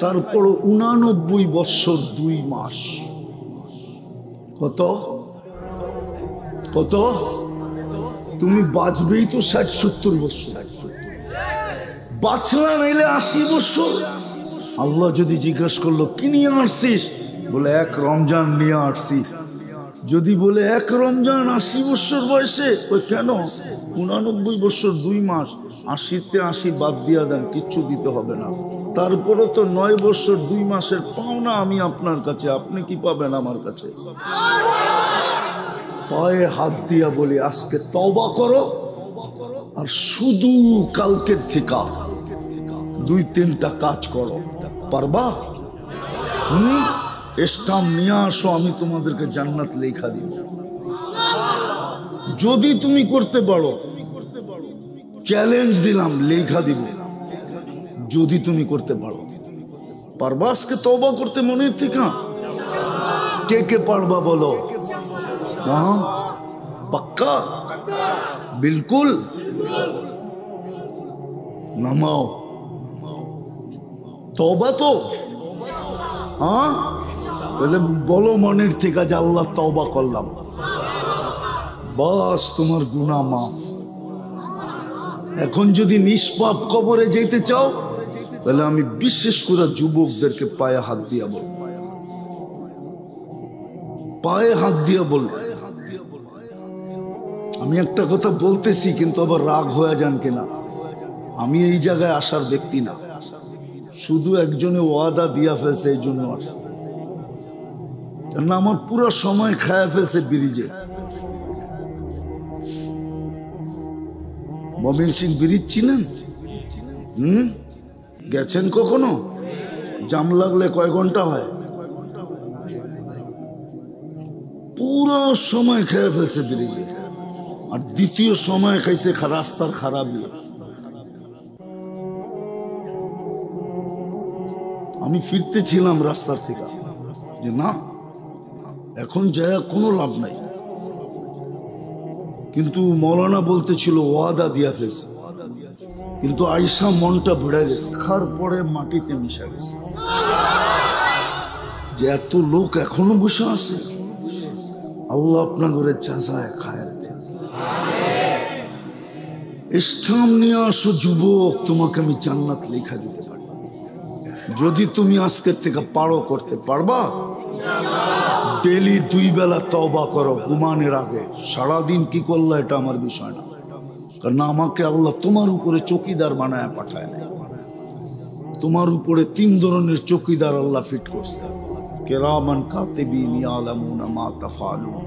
তারপর 89 বছর 2 মাস। কত কত? তুমি বাঁচবেই তো 60-70 বছর, বাঁচলা নাইলে 80 বছর। আল্লাহ যদি জিজ্ঞাসা করলো কি নিয়ে আসছিস, বলে এক রমজান নিয়ে আসছি। যদি বলে এক রমজান 80 বছর বয়সে, ওই কেন 89 বছর 2 মাস, 80তে 80 বাদ দিয়া দেন, কিচ্ছু দিতে হবে না। তারপরে তো 9 বছর 2 মাসের পাওনা আমি আপনার কাছে, আপনি কি পাবেন আমার কাছে? পায়ে হাত দিয়া বলি, আজকে তওবা করো, আর শুধু কালকের থেকে 2-3টা কাজ করো। পারবা? স্টাম্প নিয়ে আসো, আমি তোমাদেরকে জান্নাত লেখা দিব। যদি তুমি করতে পারো, চ্যালেঞ্জ দিলাম, লেখা দিব। যদি তুমি করতে পারো, পারবা আজকে তওবা করতে মনের থেকে? কে কে পারবা বলো? হ্যাঁ, পাক্কা? বিলকুল? নামাও তওবা তো। হ্যাঁ, তাহলে বলো মনের থেকে যে আল্লাহ তওবা করলাম, বাস তোমার গুনাহ মাফ। এখন যদি নিষ্পাপ কবরে যেতে চাও, তাহলে আমি বিশেষ করে যুবকদেরকে পায়ে হাত দিয়া বল, পায়ে হাত দিয়া বল। আমি একটা কথা বলতেছি, কিন্তু আবার রাগ হয়ে যান কিনা, আমি এই জায়গায় আসার ব্যক্তি না, শুধু একজনে ওয়াদা দিয়া ফেলছে, এই জন্য আসছে। কেননা আমার পুরো সময় খায়া ফেলছে ব্রিজে। ময়মনসিং ব্রিজ চিনেন? গেছেন কখনো? জাম লাগলে কয় ঘন্টা হয়? পুরো সময় খেয়ে ফেলছে ব্রিজে। আর দ্বিতীয় সময় খাইছে রাস্তার খারাপ। আমি ফিরতেছিলাম রাস্তার থেকে, যে না এখন যায় কোনো লাভ নাই, কিন্তু মৌলানা বলতেছিল ওয়াদা দিয়া ফেলছে, কিন্তু আয়সা মনটা ভরে গেছে, খার পরে মাটিতে মিশা গেছে যে এত লোক এখনো বসে আছে। আল্লাহ আপনার ঘরে চাষায় খায় ইসলাম নিয়ে আসো যুবক, তোমাকে আমি জান্নাত লেখা দিতে পারি যদি তুমি আজকের থেকে পারো। করতে পারবা? ডেলি 2 বেলা তওবা করো ঘুমানোর আগে। সারাদিন কি করলা এটা আমার বিষয় না, কারণ আমাকে আল্লাহ তোমার উপরে চৌকিদার বানায় পাঠায় না। তোমার উপরে 3 ধরনের চৌকিদার আল্লাহ ফিট করছে, কিরামান কাতিবিন ইয়ালামুনা মা তাফআলুন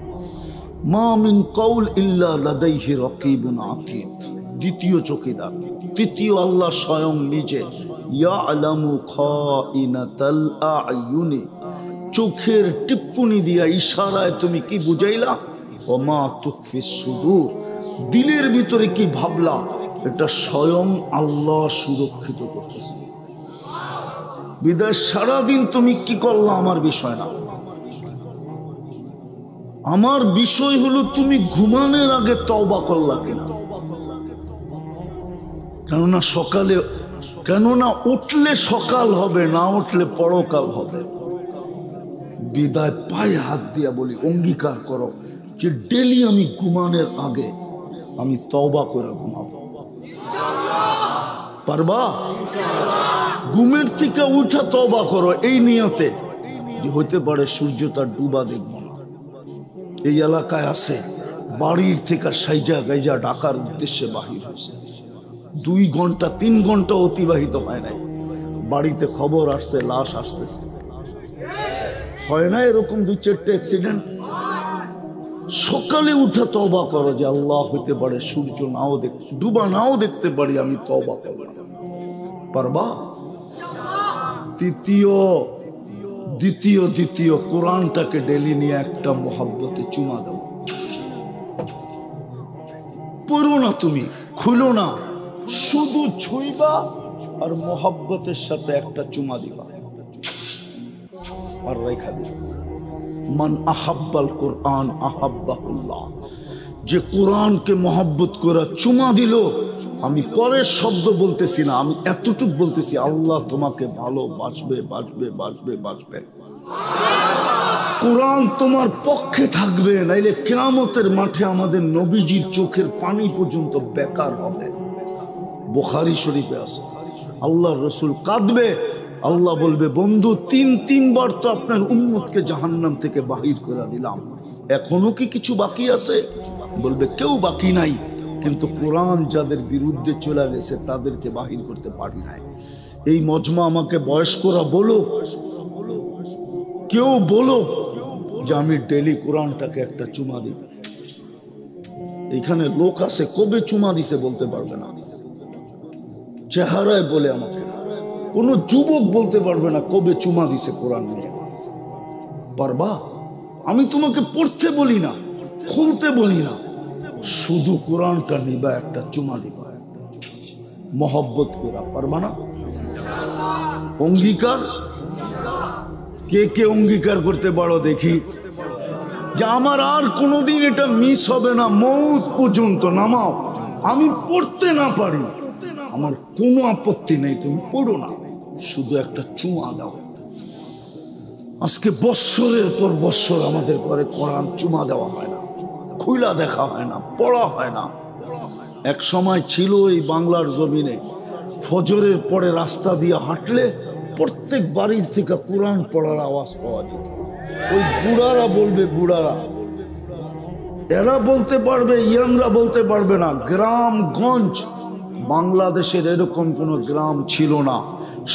মা মিন কওল ইল্লা লাদাইহি রাকিবুন আতীদ। দ্বিতীয় চৌকিদার। তৃতীয় আল্লাহ স্বয়ং নিজে, ইয়ালামু খাইনাতাল আয়ুনি, চোখের টিপ্পনি দিয়া ইশারায় তুমি কি বুঝাইলা, ওমা তুখফিস সুদূর, দিলের ভিতরে কি ভাবলা, এটা স্বয়ং আল্লাহ সুরক্ষিত করতেছে। বিদায় সারাদিন তুমি কি করলা আমার বিষয় না, আমার বিষয় হলো তুমি ঘুমানোর আগে তওবা করলা কিনা। কেননা সকালে, কেননা উঠলে সকাল হবে, না উঠলে পরকাল হবে। বিদায় পায়ে হাত দিয়া বলি, অঙ্গীকার করো যে ডেলি আমি ঘুমানোর আগে আমি তওবা করে ঘুমাবো। পারবা? ঘুমের থেকে উঠা তওবা করো এই নিয়তে যে হইতে পারে সূর্যটা ডুবা দেখব না। এই এলাকায় আছে বাড়ির থেকে সাইজা গাইজা ঢাকার উদ্দেশ্যে বাহির হয়েছে, 2 ঘন্টা 3 ঘন্টা অতিবাহিত হয় নাই, বাড়িতে খবর আসছে লাশ আসতেছে। হয় না এরকম 2-4টা অ্যাক্সিডেন্ট? সকালে উঠে তওবা করো যে আল্লাহ হইতে পারে সূর্য নাও দেখতে, ডুবা নাও দেখতে পারি, আমি তওবা করব। পারবা? দ্বিতীয় কোরআনটাকে ডেলি নিয়ে একটা মোহাব্বতে চুমা দাও। পড়ো না তুমি, খুলো না, শুধু ছুঁইবা আর মোহাব্বতের সাথে একটা চুমা দিবা আর রেখা দিবা। মান আহাব্বাল কোরআন আহাব্বাহুল্লাহ, যে কোরআনকে মহব্বত করে চুমা দিল, আমি পরের শব্দ বলতেছি না, আমি এতটুক বলতেছি, আল্লাহ তোমাকে ভালোবাসবে, বাসবে বাসবে বাসবে। কোরআন তোমার পক্ষে থাকবে, নাইলে কিয়ামতের মাঠে আমাদের নবীজির চোখের পানি পর্যন্ত বেকার হবে। বুখারী শরীফে আছে, আল্লাহর রাসূল কাঁদবে, আল্লাহ বলবে বন্ধু 3 বার তো আপনার উম্মতকে জাহান্নাম থেকে বাহির করে দিলাম, এখনো কি কিছু বাকি আছে? বলবে কেউ বাকি নাই, কিন্তু কোরআন যাদের বিরুদ্ধে চলে গেছে তাদেরকে বাহির করতে পারি নাই। এই মজমা আমাকে বয়স্করা বলো, কেউ বলো যে আমি ডেলি কোরআনটাকে একটা চুমা দিই। এখানে লোক আছে কবে চুমা দিছে বলতে পারবে না, চেহারায় বলে আমাকে। কোন যুবক বলতে পারবে না কবে চুমা দিছে কোরআন নিয়ে। পারবা? আমি তোমাকে পড়তে বলি না, খুলতে বলি না, শুধু কোরআনটা নিবা, একটা চুমা দিবা, মহব্বত করা। পারবা না? অঙ্গীকার কে কে অঙ্গীকার করতে পারো দেখি যে আমার আর কোনোদিন এটা মিস হবে না, মৌত পর্যন্ত নামাও, আমি পড়তে না পারি, আমার কোনো আপত্তি নেই, তুমি পড়ো না, শুধু একটা চুমা দাও। আজকে বৎসরের পর বৎসর আমাদের ঘরে কোরআন চুমা দেওয়া হয় না, খুইলা দেখা হয় না, পড়া হয় না। এক সময় ছিল এই বাংলার জমিনে ফজরের পরে রাস্তা দিয়ে হাঁটলে প্রত্যেক বাড়ির থেকে কোরআন পড়ার আওয়াজ পাওয়া যেত। ওই বুড়ারা বলবে, বুড়ারা এরা বলতে পারবে, ইয়াংরা বলতে পারবে না। গ্রামগঞ্জ বাংলাদেশের এরকম কোন গ্রাম ছিল না,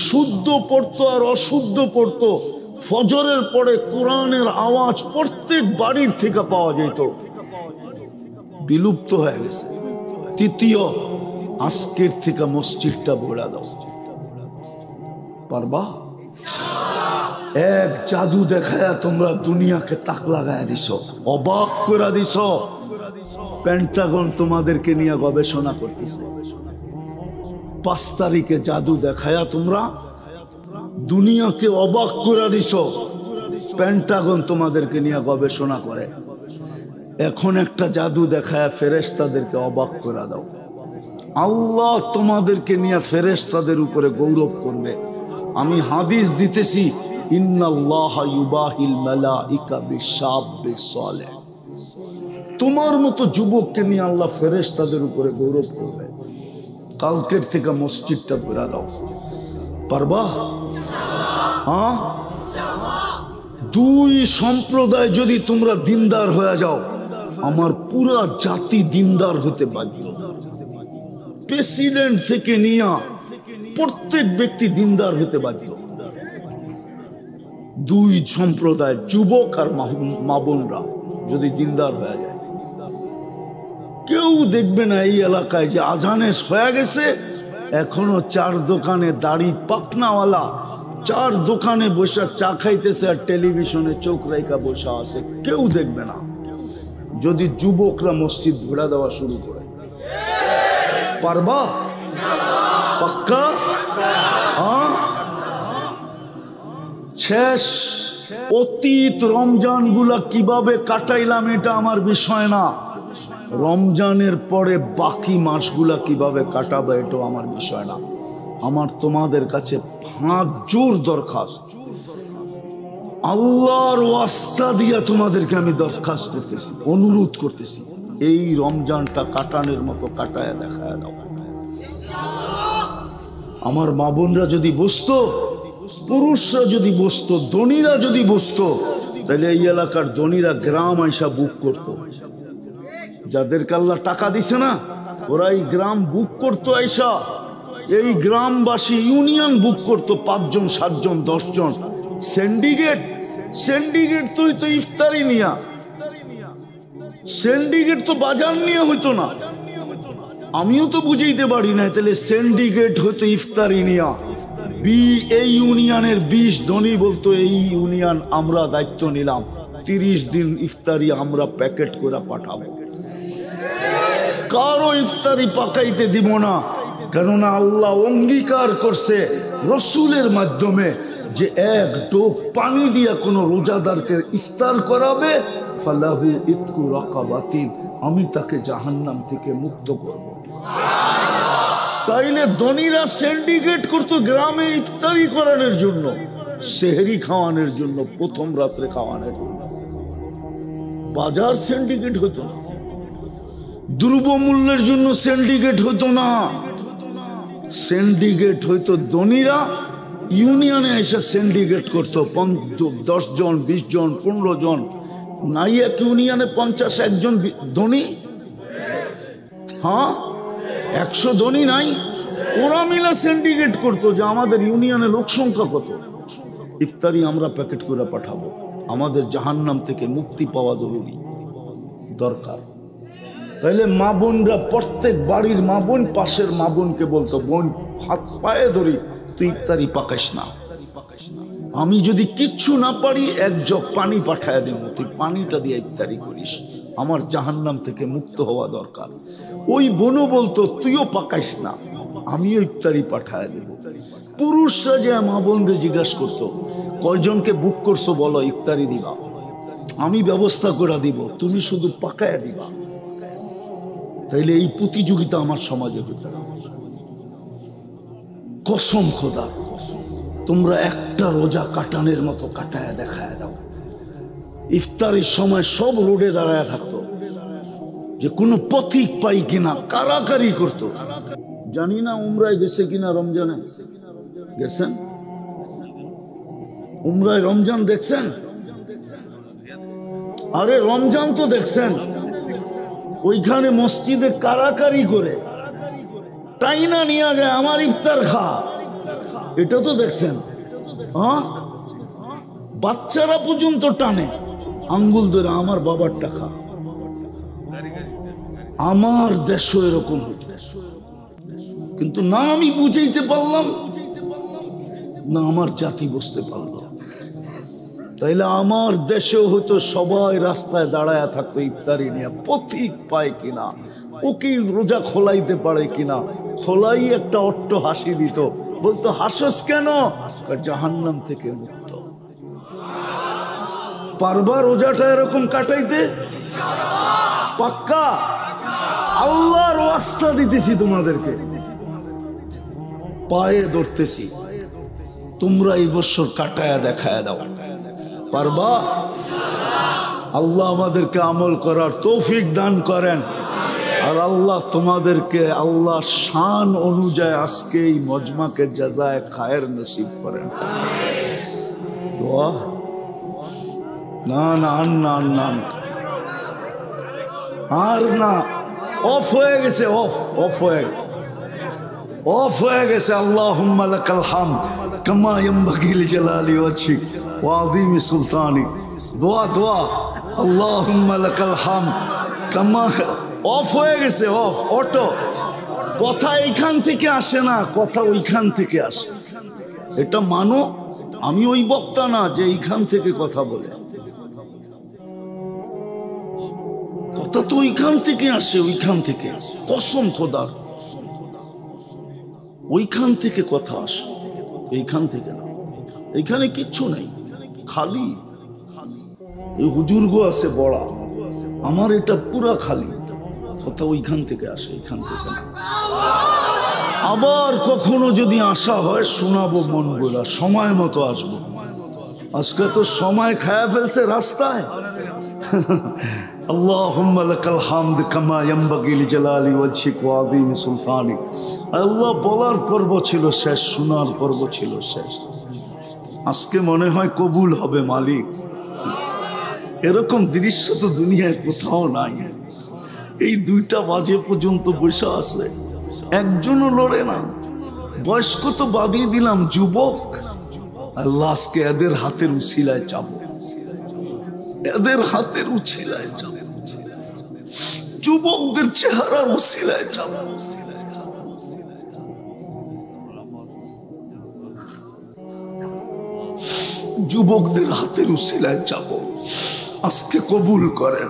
শুদ্ধ পড়তো আর অশুদ্ধ পড়তো। ফজরের পরে কোরআনের আওয়াজ প্রত্যেক বাড়ির থেকে পাওয়া যেত, বিলুপ্ত হয়ে গেছে। তৃতীয়, আজকের থেকে মসজিদটা ভরা দাও। পারবা? এক জাদু দেখায় তোমরা দুনিয়াকে তাক লাগায় দিছ, অবাক করে দিছ। পেন্টাগন তোমাদেরকে নিয়ে গবেষণা করতেছে। 5 তারিখে জাদু দেখায়া তোমরা দুনিয়াকে অবাক করে দিছ। পেন্টাগন তোমাদেরকে নিয়ে গবেষণা করে। এখন একটা জাদু দেখায় ফেরেশতাদেরকে অবাক করে দাও। আল্লাহ তোমাদেরকে নিয়ে ফেরেশতাদের উপরে গৌরব করবে। আমি হাদিস দিতেছি, ইন্নাল্লাহা ইউবাহিল মালাইকা বিশাব্বি সালেহ। তোমার মতো যুবককে নিয়ে আল্লাহ ফেরেশতাদের উপরে গৌরব করবে। কালকের থেকে মসজিদটা ঘুরা দাও, পারবা? হ্যাঁ, দুই সম্প্রদায় যদি তোমরা দিনদার হয়ে যাও, আমার পুরা জাতি দিনদার হতে বাধ্য। প্রেসিডেন্ট থেকে নিয়ে প্রত্যেক ব্যক্তি দিনদার হতে বাধ্য। দুই সম্প্রদায়, যুবক আর মা বোনরা যদি দিনদার হয়ে যায়, কেউ দেখবে না এই এলাকায় যে আজানে হয়ে গেছে, এখনো চার দোকানে দাড়ি পাকনাওয়ালা চার দোকানে বসে চা খাইতেছে আর টেলিভিশনে চোখ রেখা বসা আছে, কেউ দেখবে না যদি যুবকরা মসজিদ ঘোরা দেওয়া শুরু করে। পারবা? পাক্কা? শেষ অতীত রমজান গুলা কিভাবে কাটাইলাম এটা আমার বিষয় না, রমজানের পরে বাকি মাসগুলা কিভাবে কাটাবে এটাও আমার বিষয় না। আমার তোমাদের কাছে হাত জোর দরখাস্ত, আল্লাহর ওয়াস্তা দিয়া তোমাদেরকে আমি দরখাস্ত করতেছি, অনুরোধ করতেছি, এই রমজানটা কাটানোর মতো কাটায় দেখায় দাও। আমার মা বোনরা যদি বসতো, পুরুষরা যদি বসতো, ধনীরা যদি বসতো, তাহলে এই এলাকার ধনীরা গ্রাম আইসা বুক করতো। যাদেরকে আল্লাহ টাকা দিছে না, ওরা এই গ্রাম বুক করতো আইসা। এই গ্রামবাসী ইউনিয়ন বুক করতো, 5 জন 7 জন 10 জন। সিন্ডিকেট তো ইফতারি নিয়া, সিন্ডিকেট তো বাজার নিয়ে হইতো না। আমিও তো বুঝাইতে পারি না, তাহলে সিন্ডিকেট হইতো ইফতারি নিয়া। এই ইউনিয়নের 20 ধনী বলতো, এই ইউনিয়ন আমরা দায়িত্ব নিলাম, 30 দিন ইফতারি আমরা প্যাকেট করে পাঠাবো, কারো ইফতারি পাকাইতে দিব না। কেননা আল্লাহ অঙ্গীকার করছে রসুলের মাধ্যমে যে এক ডোক পানি দিয়া কোন রোজাদারকে ইফতার করাবে, ফালাহু ইতকু রাকাবাতিন, আমি তাকে জাহান্নাম থেকে মুক্ত করব। তাইলে ধনীরা সিন্ডিকেট করতো গ্রামে ইফতারি করানোর জন্য, সেহরি খাওয়ানোর জন্য, প্রথম রাত্রে খাওয়ানোর জন্য। বাজার সিন্ডিকেট হতো না, দ্রব্যমূল্যের জন্য সিন্ডিকেট হতো না। সিন্ডিকেট হইতো ধনীরা ইউনিয়নে এসে সিন্ডিকেট করতো, 10 জন 20 জন 15 জন। নাই এক ইউনিয়নে 50-1 জন ধনী, হ্যাঁ 100 ধনী নাই, ওরা মিলে সিন্ডিকেট করতো যে আমাদের ইউনিয়নে লোক সংখ্যা কত, ইফতারি আমরা প্যাকেট করে পাঠাবো, আমাদের জাহান্নাম থেকে মুক্তি পাওয়া জরুরি দরকার। তাইলে মা বোনরা, প্রত্যেক বাড়ির মা বোন পাশের মা বোনকে বলতো, বোন হাত পায়ে ধরি, তুই ইফতারি পাকাইস না, আমি যদি কিচ্ছু না পারি 1 জগ পানি পাঠায় দেব, তুই পানিটা দিয়ে ইফতারি করিস, আমার জাহান্নাম থেকে মুক্ত হওয়া দরকার। ওই বোনও বলতো, তুইও পাকাইস না, আমিও ইফতারি পাঠায় দেব। পুরুষরা যে মা বোনকে জিজ্ঞাসা করতো, কয়জনকে বুক করছো বলো, ইফতারি দিবা, আমি ব্যবস্থা করে দিব, তুমি শুধু পাকায় দিবা। তাইলে এই প্রতিযোগিতা আমার সমাজে হতে হবে। কসম খোদা, তোমরা একটা রোজা কাটানোর মতো কাটায় দেখায় দাও। ইফতারের সময় সব রোডে দাঁড়ায় থাকতো, যে কোনো পথিক পাই কিনা, কারাকারি করতো। জানি না উমরায় গেছে কিনা, রমজানে গেছেন? উমরায় রমজান দেখছেন? আরে রমজান তো দেখছেন, ওইখানে মসজিদে কারাকারি করে তাই না নিয়ে যায়, আমার ইফতার খা, এটা তো দেখছেন। হ্যাঁ, বাচ্চারা পর্যন্ত টানে আঙ্গুল ধরে, আমার বাবার টাকা। আমার দেশও এরকম হতো, কিন্তু না আমি বুঝাইতে পারলাম না আমার জাতি বুঝতে পারল। তাইলে আমার দেশেও হয়তো সবাই রাস্তায় দাঁড়ায় থাকতো ইফতারি নিয়ে, পথিক পায় কিনা, ওকে রোজা খোলাইতে পারে কিনা, খোলাই একটা অট্ট হাসি দিত, বলতো হাসস কেন, জাহান্নাম থেকে মুক্ত। পারবা রোজাটা এরকম কাটাইতে? পাক্কা? আল্লাহর ওয়াস্তা দিতেছি তোমাদেরকে, পায়ে ধরতেছি, তোমরা এই বছর কাটায়া দেখায় দাও, পারবা? আল্লাহ আমাদেরকে আমল করার তৌফিক দান করেন। আর আল্লাহ তোমাদেরকে আল্লাহ শান অনুযায়ী আজকে এই মজমাকে জাযায়ে খায়ের নসিব করেন। দোয়া না না আর না, অফ হয়ে গেছে, অফ হয়ে গেছে। আল্লাহুম্মা লাকাল হামদ কামা ইয়ানবাগি লিজালালি ওয়াজহিক ওয়া আযীমি সুলতানিক। দোয়া আল্লাহুম্মা লাকাল হামদ কামা। অফ হয়ে গেছে, অটো। কথা এইখান থেকে আসে না, কথা ওইখান থেকে আসে। এটা মানো, আমি ওই বক্তা না যে এইখান থেকে কথা বলে। কথা তো ওইখান থেকে আসে, ওইখান থেকে, কসম খোদার, ওইখান থেকে কথা আসে, এইখান থেকে না। এইখানে কিচ্ছু নাই, খালি। এই হুজুরগো আছে বড়া, আমার এটা পুরা খালি। কথা ওইখান থেকে আসে, এইখান থেকে না। আবার কখনো যদি আসা হয় শোনাবো মন বলা, সময় মতো আসবো। আজকে তো সময় খায়া ফেলছে রাস্তায়। আল্লাহুম্মা লাকাল হামদ কামা ইয়ানবাগি লিজালালি ওয়াজহিক ওয়া আযীমি সুলতানিক। আল্লাহ বলার পর্ব ছিল শেষ, শোনার পর্ব ছিল শেষ। আজকে মনে হয় কবুল হবে মালিক। এরকম দৃশ্য তো দুনিয়ায় কোথাও নাই। এই 2টা বাজে পর্যন্ত বসে আছে, একজনও লড়ে না। বয়স্ক তো বাদিয়ে দিলাম, যুবক। আল্লাহ আজকে এদের হাতের উছিলায় চাবো, এদের হাতের উছিলায় চাবো, যুবকদের চেহারার উছিলায় চাবো। যুবকদের হাতের উছিলায় চাবো। আজকে কবুল করেন,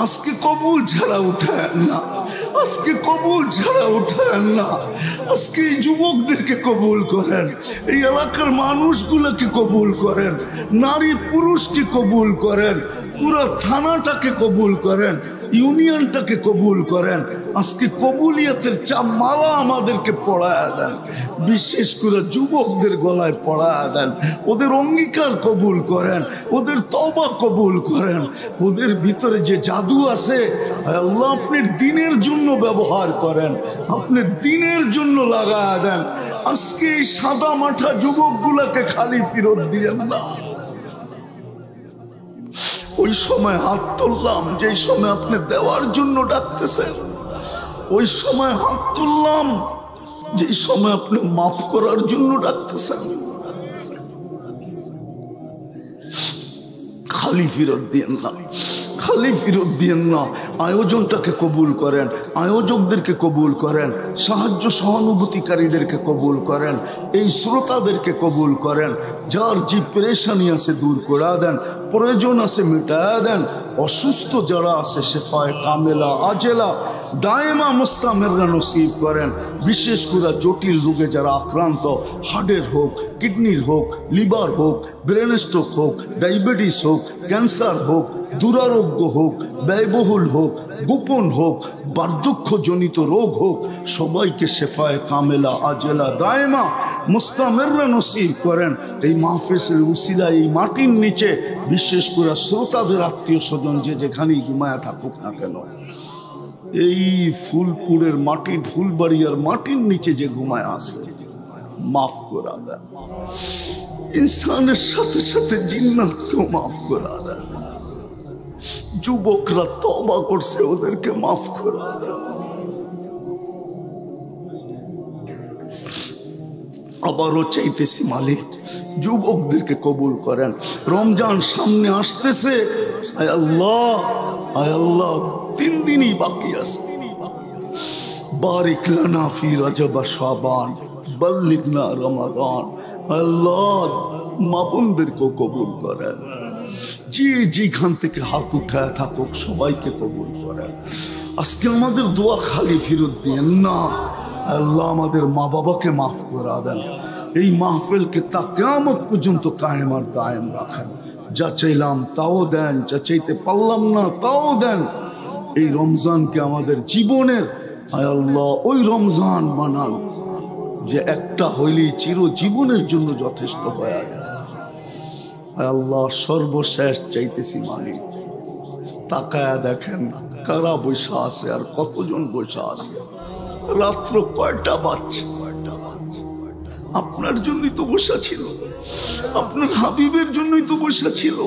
আজকে কবুল ছাড়া উঠায়েন না, আজকে কবুল ছাড়া উঠায়েন না। আজকে এই যুবকদেরকে কবুল করেন, এই এলাকার মানুষগুলোকে কবুল করেন, নারী পুরুষকে কবুল করেন, পুরো থানাটাকে কবুল করেন, ইউনিয়নটাকে কবুল করেন। আজকে কবুলিয়তের চামালা আমাদেরকে পড়ায়া দেন, বিশেষ করে যুবকদের গলায় পড়ায়া দেন। ওদের অঙ্গীকার কবুল করেন, ওদের তওবা কবুল করেন। ওদের ভিতরে যে জাদু আছে আল্লাহ আপনার দ্বীনের জন্য ব্যবহার করেন, আপনার দ্বীনের জন্য লাগায়া দেন। আজকে এই সাদা মাঠা যুবকগুলাকে খালি ফেরত দিয়েন না। ওই সময় হাত তুললাম যে সময় আপনি দেওয়ার জন্য ডাকতেছেন, ওই সময় হাত তুললাম যে সময় আপনি মাফ করার জন্য ডাকতেছেন। খালি ফেরত দিয়েন না, খালি ফেরত দিয়েন না। আয়োজনটাকে কবুল করেন, আয়োজকদেরকে কবুল করেন, সাহায্য সহানুভূতিকারীদেরকে কবুল করেন, এই শ্রোতাদেরকে কবুল করেন। যার যে পেরেশানি আছে দূর করে দেন, প্রয়োজন আছে মিটায়া দেন। অসুস্থ যারা আছে শেফায়ে কামেলা আজেলা দায়েমা মুস্তামেররা নসিব করেন। বিশেষ করে জটিল রোগে যারা আক্রান্ত, হার্টের হোক, কিডনির হোক, লিভার হোক, ব্রেন স্ট্রোক হোক, ডায়াবেটিস হোক, ক্যান্সার হোক, দুরারোগ্য হোক, ব্যয়বহুল হোক, গোপন হোক, বার্ধক্যজনিত রোগ হোক, সবাইকে শেফায়ে কামেলা আজেলা দায়েমা মুস্তামেররা নসিব করেন। এই মাহফিলের উসিলায় এই মাটির নিচে বিশেষ করে শ্রোতাদের আত্মীয় স্বজন যে যেখানেই ঘুমায়া থাকুক না কেন, এই ফুলপুরের মাটির ফুলবাড়িয়ার মাটির নিচে যে ঘুমায় আছে মাফ করা দেন। ইনসানের সাথে সাথে জিন্নাতকেও মাফ করা দেন। যুবকরা তওবা করছে, ওদেরকে মাফ করা দেন। আবারও চাইতেছি মালিক যুবকদেরকে কবুল করেন। রমজান সামনে আসতেছে, আয় আল্লাহ, আয় আল্লাহ 3 দিনই বাকি আছে। বারিক লানা ফি রজব শাবান বাল্লিগনা রমাদান। আল্লাহ মা বোনদেরকেও কবুল করেন, যে যেখান থেকে হাত উঠায় থাকুক সবাইকে কবুল করেন। আজকে আমাদের দোয়া খালি ফেরত দিয়েন না। আল্লাহ আমাদের মা বাবাকে মাফ করে দেন। এই মাহফিলকে তা কিয়ামত পর্যন্ত কায়েম আর দায়েম রাখেন। যা চাইলাম তাও দেন, যা চাইতে পারলাম না তাও দেন। এই রমজানকে আমাদের জীবনের আয় আল্লাহ ওই রমজান বানান যে একটা হইলেই চিরজীবনের জন্য যথেষ্ট হয়ে যায়। আয় আল্লাহ সর্বশেষ চাইতেছি মালিক, তাকায়া দেখেন কারা বৈশা আছে আর কতজন বৈশা আছে। রাত্র কয়টা বাজছে? আপনার জন্যই তো বসা ছিল, আপনার হাবিবের জন্যই তো বসা ছিল।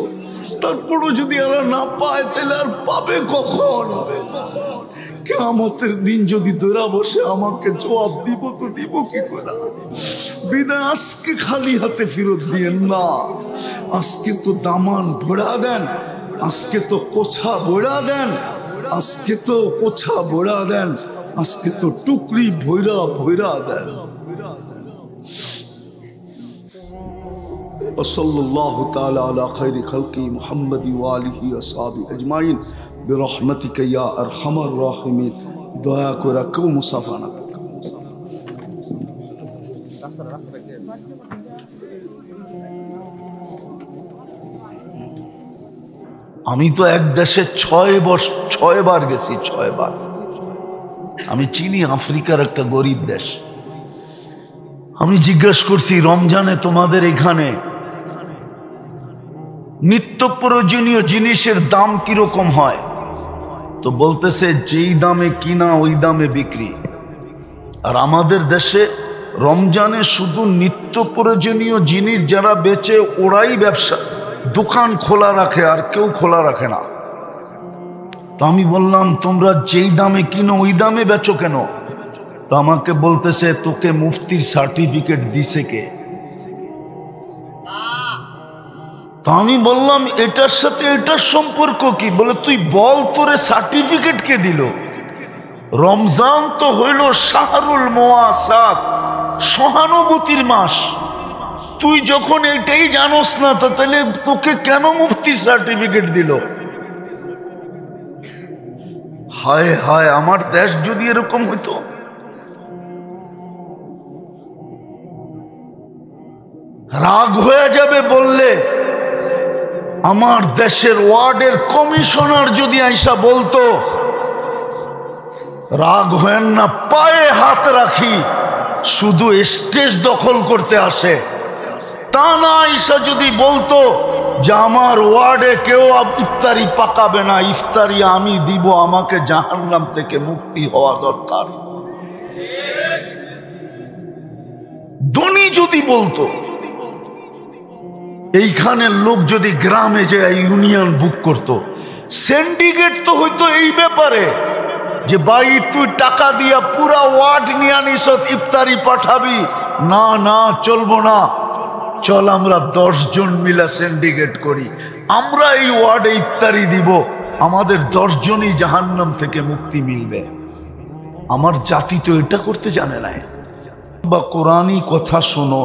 তারপরও যদি এরা না পায় তাহলে আর পাবে কখন? কিয়ামতের দিন যদি ধরা বসে আমাকে জবাব দিব তো দিব কি করে? বিদায় আজকে খালি হাতে ফেরত দিয়েন না, আজকে তো দামান ভরা দেন, আজকে তো কোছা ভরা দেন, আজকে তো কোছা ভরা দেন, আজকে তো টুকরি ভৈরা ভৈরা দেন। ওয়াসাল্লাল্লাহু তাআলা আলা খায়রি খালকি মুহাম্মাদি ওয়া আলিহি ওয়া সাহবিহি আজমাইন বিরহমাতিকা ইয়া আরহামার রাহিমিন। দয়া করে কেউ মুসাফা না। আমি তো এক দেশে 6 বার গেছি, 6 বার। আমি চিনি আফ্রিকার একটা গরিব দেশ। আমি জিজ্ঞেস করছি রমজানে তোমাদের এখানে নিত্য প্রয়োজনীয় জিনিসের দাম কিরকম হয়? তো বলতেছে যেই দামে কিনা ওই দামে বিক্রি। আর আমাদের দেশে রমজানে শুধু নিত্য প্রয়োজনীয় জিনিস যারা বেচে ওরাই ব্যবসা দোকান খোলা রাখে, আর কেউ খোলা রাখে না। তো আমি বললাম তোমরা যেই দামে কিনো ওই দামে বেচো কেন? তো আমাকে বলতেছে তোকে মুফতির সার্টিফিকেট দিছে কে? তো আমি বললাম এটার সাথে এটার সম্পর্ক কি? বলে তুই বল তোরে সার্টিফিকেট কে দিল? রমজান তো হইল শাহরুল মুওয়াসাত, সহানুভূতির মাস। তুই যখন এটাই জানোস না তো তাহলে তোকে কেন মুফতির সার্টিফিকেট দিল? হায় হায়, আমার দেশ যদি এরকম হইতো। রাগ হয়ে যাবে বললে। আমার দেশের ওয়ার্ডের কমিশনার যদি আইসা বলতো, রাগ হয়েন না, পায়ে হাত রাখি, শুধু স্টেজ দখল করতে আসে, তা না আইসা যদি বলতো যে আমার ওয়ার্ডে কেউ ইফতারি পাকাবে না, ইফতারি আমি দিব, আমাকে জাহান্নাম থেকে মুক্তি হওয়া দরকার। ধনী যদি বলতো, এইখানের লোক যদি গ্রামে যে ইউনিয়ন বুক করত, সিন্ডিকেট তো হইতো এই ব্যাপারে যে ভাই তুই টাকা দিয়া পুরা ওয়ার্ড নিয়ে আনিস, ইফতারি পাঠাবি না, না চলবো না, চল আমরা 10 জন মিলা সিন্ডিকেট করি, আমরা এই ওয়ার্ডে ইফতারি দিব, আমাদের 10 জনই জাহান্নাম থেকে মুক্তি মিলবে। আমার জাতি তো এটা করতে জানে না। বা কোরআনী কথা শোনো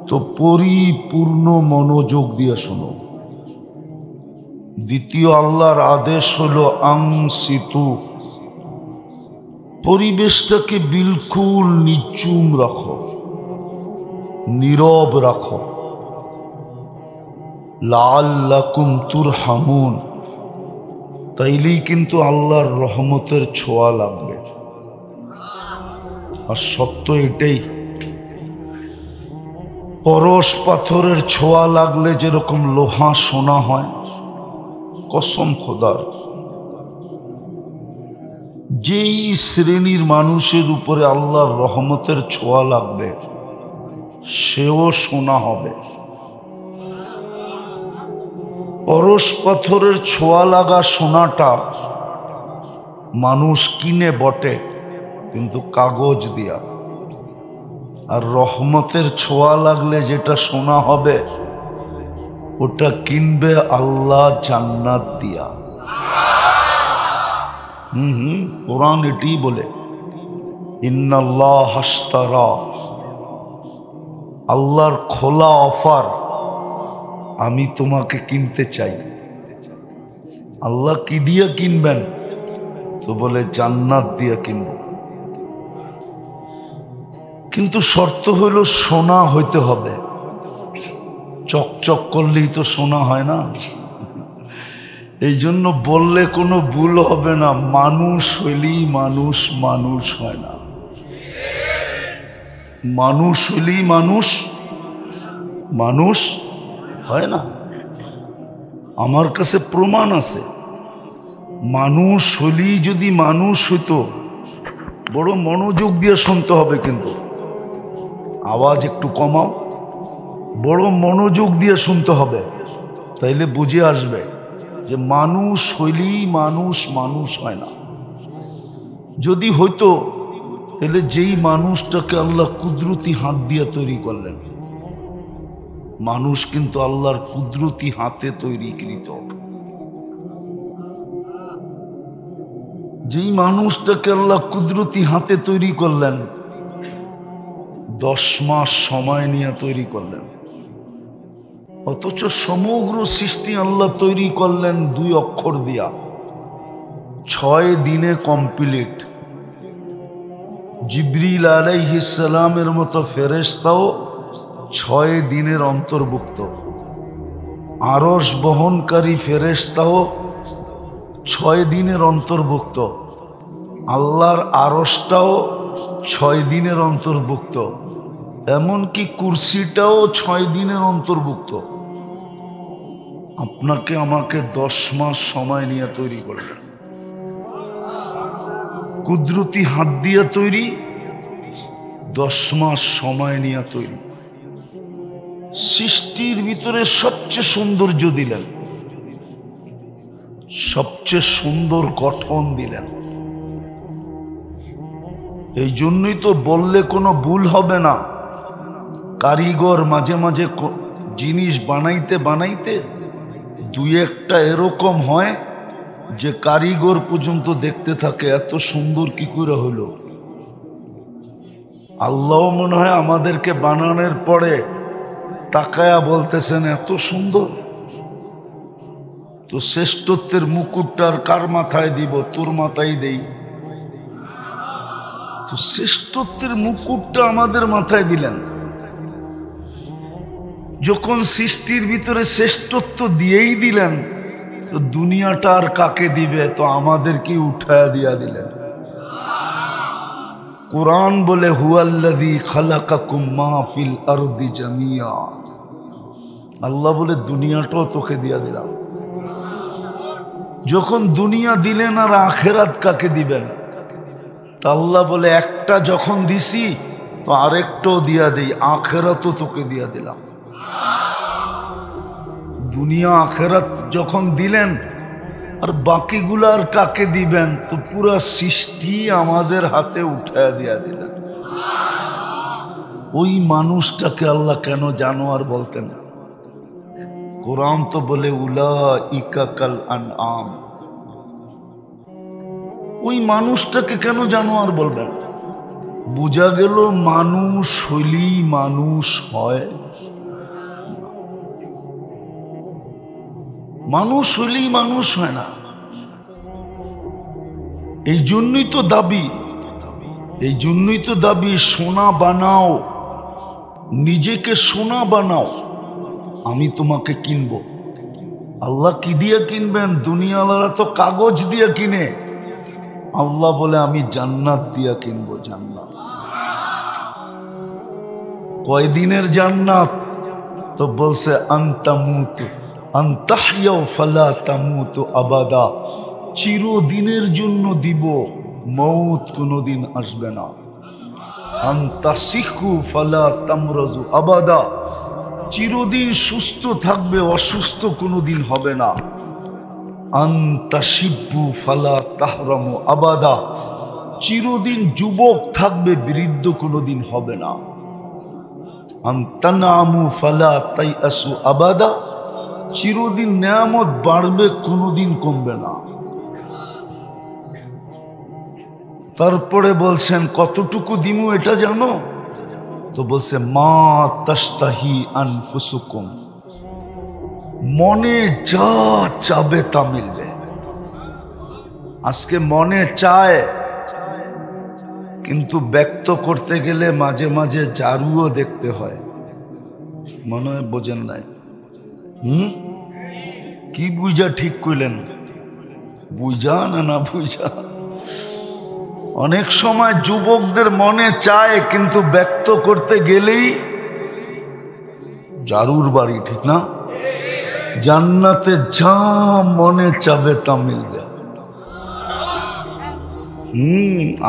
তো পরিপূর্ণ মনোযোগ দিয়ে শোনো। দ্বিতীয় আল্লাহর আদেশ হলো আনসিতু, পরিবেশটাকে বিলকুল নিচুম রাখো, নীরব রাখো। লাআল্লাকুম তুরহামুন, তাইলেই কিন্তু আল্লাহর রহমতের ছোঁয়া লাগবে। আর সত্য এটাই, পরশ পাথরের ছোঁয়া লাগলে যেরকম লোহা সোনা হয়, কসম খোদার, যেই শ্রেণীর মানুষের উপরে আল্লাহর রহমতের ছোঁয়া লাগবে সেও সোনা হবে। পরশ পাথরের ছোঁয়া লাগা সোনাটা মানুষ কিনে বটে, কিন্তু কাগজ দিয়া। আর রহমতের ছোঁয়া লাগলে যেটা সোনা হবে ওটা কিনবে আল্লাহ জান্নাত দিয়া। কোরআন এটি বলে, ইন্নাল্লাহ আশতারা, আল্লাহর খোলা অফার, আমি তোমাকে কিনতে চাই। আল্লাহ কি দিয়ে কিনবেন? তো বলে জান্নাত দিয়ে কিনব। কিন্তু শর্ত হইল সোনা হইতে হবে। চকচক করলেই তো সোনা হয় না। এই জন্য বললে কোনো ভুল হবে না, মানুষ হইলেই মানুষ, মানুষ হয় না। মানুষ হইলেই মানুষ, মানুষ হয় না। আমার কাছে প্রমাণ আছে, মানুষ হইলেই যদি মানুষ হইতো, বড় মনোযোগ দিয়ে শুনতে হবে, কিন্তু আওয়াজ একটু কমাও, বড় মনোযোগ দিয়ে শুনতে হবে, তাইলে বুঝে আসবে যে মানুষ হইলেই মানুষ, মানুষ হয় না। যদি হইতো তাহলে যেই মানুষটাকে আল্লাহ কুদরতি হাত দিয়ে তৈরি করলেন, মানুষ কিন্তু আল্লাহর কুদরতি হাতে তৈরিকৃত। যেই মানুষটাকে আল্লাহ কুদরতি হাতে তৈরি করলেন, 10 মাস সময় নিয়ে তৈরি করলেন, অথচ সমগ্র সৃষ্টি আল্লাহ তৈরি করলেন 2 অক্ষর দিয়া, 6 দিনে কমপ্লিট। জিবরিল আলাইহিস সালামের মতো ফেরেশতাও 6 দিনের অন্তর্ভুক্ত, আরশ বহনকারী ফেরেশতাও 6 দিনের অন্তর্ভুক্ত, আল্লাহর আরশটাও 6 দিনের অন্তর্ভুক্ত, এমনকি কুরসিটাও 6 দিনের অন্তর্ভুক্ত। আপনাকে আমাকে 10 মাস সময় নিয়ে তৈরি করলেন, কুদরতি হাত দিয়ে তৈরি, 10 মাস সময় নিয়ে তৈরি। সৃষ্টির ভিতরে সবচেয়ে সৌন্দর্য দিলেন, সবচেয়ে সুন্দর গঠন দিলেন। এই জন্যই তো বললে কোনো ভুল হবে না। কারিগর মাঝে মাঝে জিনিস বানাইতে বানাইতে 2-1টা এরকম হয় যে কারিগর পর্যন্ত দেখতে থাকে এত সুন্দর কি করে হলো। আল্লাহ মনে হয় আমাদেরকে বানানোর পরে তাকায়া বলতেছেন এত সুন্দর, তো শ্রেষ্ঠত্বের মুকুটটার কার মাথায় দিব? তোর মাথায় দেই। তো শ্রেষ্ঠত্বের মুকুটটা আমাদের মাথায় দিলেন। যখন সৃষ্টির ভিতরে শ্রেষ্ঠত্ব দিয়েই দিলেন, তো দুনিয়াটা আর কাকে দিবে? তো আমাদেরকে উঠায়া দিয়া দিলেন। কোরআন বলে হুয়াল্লাযী খালাকাকুম মা ফিল আরদি জামিয়া, আল্লাহ বলে দুনিয়াটাও তোকে দিয়া দিলাম। যখন দুনিয়া দিলেন আর আখেরাত কাকে দিবেন? তা আল্লাহ বলে একটা যখন দিছি তো আরেকটাও দিয়া দেই, আখেরাতও তোকে দিয়া দিলাম। দুনিয়া আখেরাত যখন দিলেন আর বাকিগুলো আর কাকে দিবেন? তো পুরা সৃষ্টি আমাদের হাতে উঠায়া দিয়া দিলেন। ওই মানুষটাকে আল্লাহ কেন জানোয়ার বলতেন? কোরআন তো বলে উলাইকা কাল আনআম। ওই মানুষটাকে কেন জানোয়ার বলবেন? বোঝা গেল মানুষ হইলেই মানুষ হয়, মানুষ হইলেই মানুষ হয় না। এই জন্যই তো দাবি, এই জন্যই তো দাবি সোনা বানাও, নিজেকে সোনা বানাও, আমি তোমাকে কিনবো। আল্লাহ কি দিয়ে কিনবেন? দুনিয়াওয়ালারা তো কাগজ দিয়ে কিনে, আল্লাহ বলে আমি জান্নাত দিয়ে কিনবো। জান্নাত কয়দিনের জান্নাত? তো বলছে আনতামুতু আনতাহইয়াও ফালা তামুতু আবাদা, চিরদিনের জন্য দিব, মৌত কোনোদিন আসবে না। আনতাসিহু ফালা তামরাজু আবাদা, চিরদিন সুস্থ থাকবে, অসুস্থ কোনোদিন হবে না। আনতাশিব্বু ফালা তাহরামু আবাদা, চিরদিন যুবক থাকবে, বৃদ্ধ কোনোদিন হবে না। আনতানামু ফালা তাইআসু আবাদা, চিরদিন নেয়ামত বাড়বে, কোনোদিন কমবে না। তারপরে বলছেন কতটুকু দিমু এটা জানো? তো বলছে মা তাশতাহি আনফুসুকুম, মনে যা চাবে তা মিলবে। আজকে মনে চায়, কিন্তু ব্যক্ত করতে গেলে মাঝে মাঝে জারুও দেখতে হয়। মনে হয় বোঝেন নাই? কি বুঝা ঠিক কইলেন? বুঝা না বুঝা? অনেক সময় যুবকদের মনে চায়, কিন্তু ব্যক্ত করতে গেলেই জারুর বাড়ি, ঠিক না? জান্নাতে যা মনে চাবে তা মিলবে।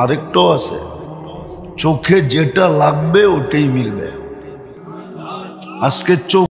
আরেকটাও আছে, চোখে যেটা লাগবে ওটাই মিলবে। আজকে চোখ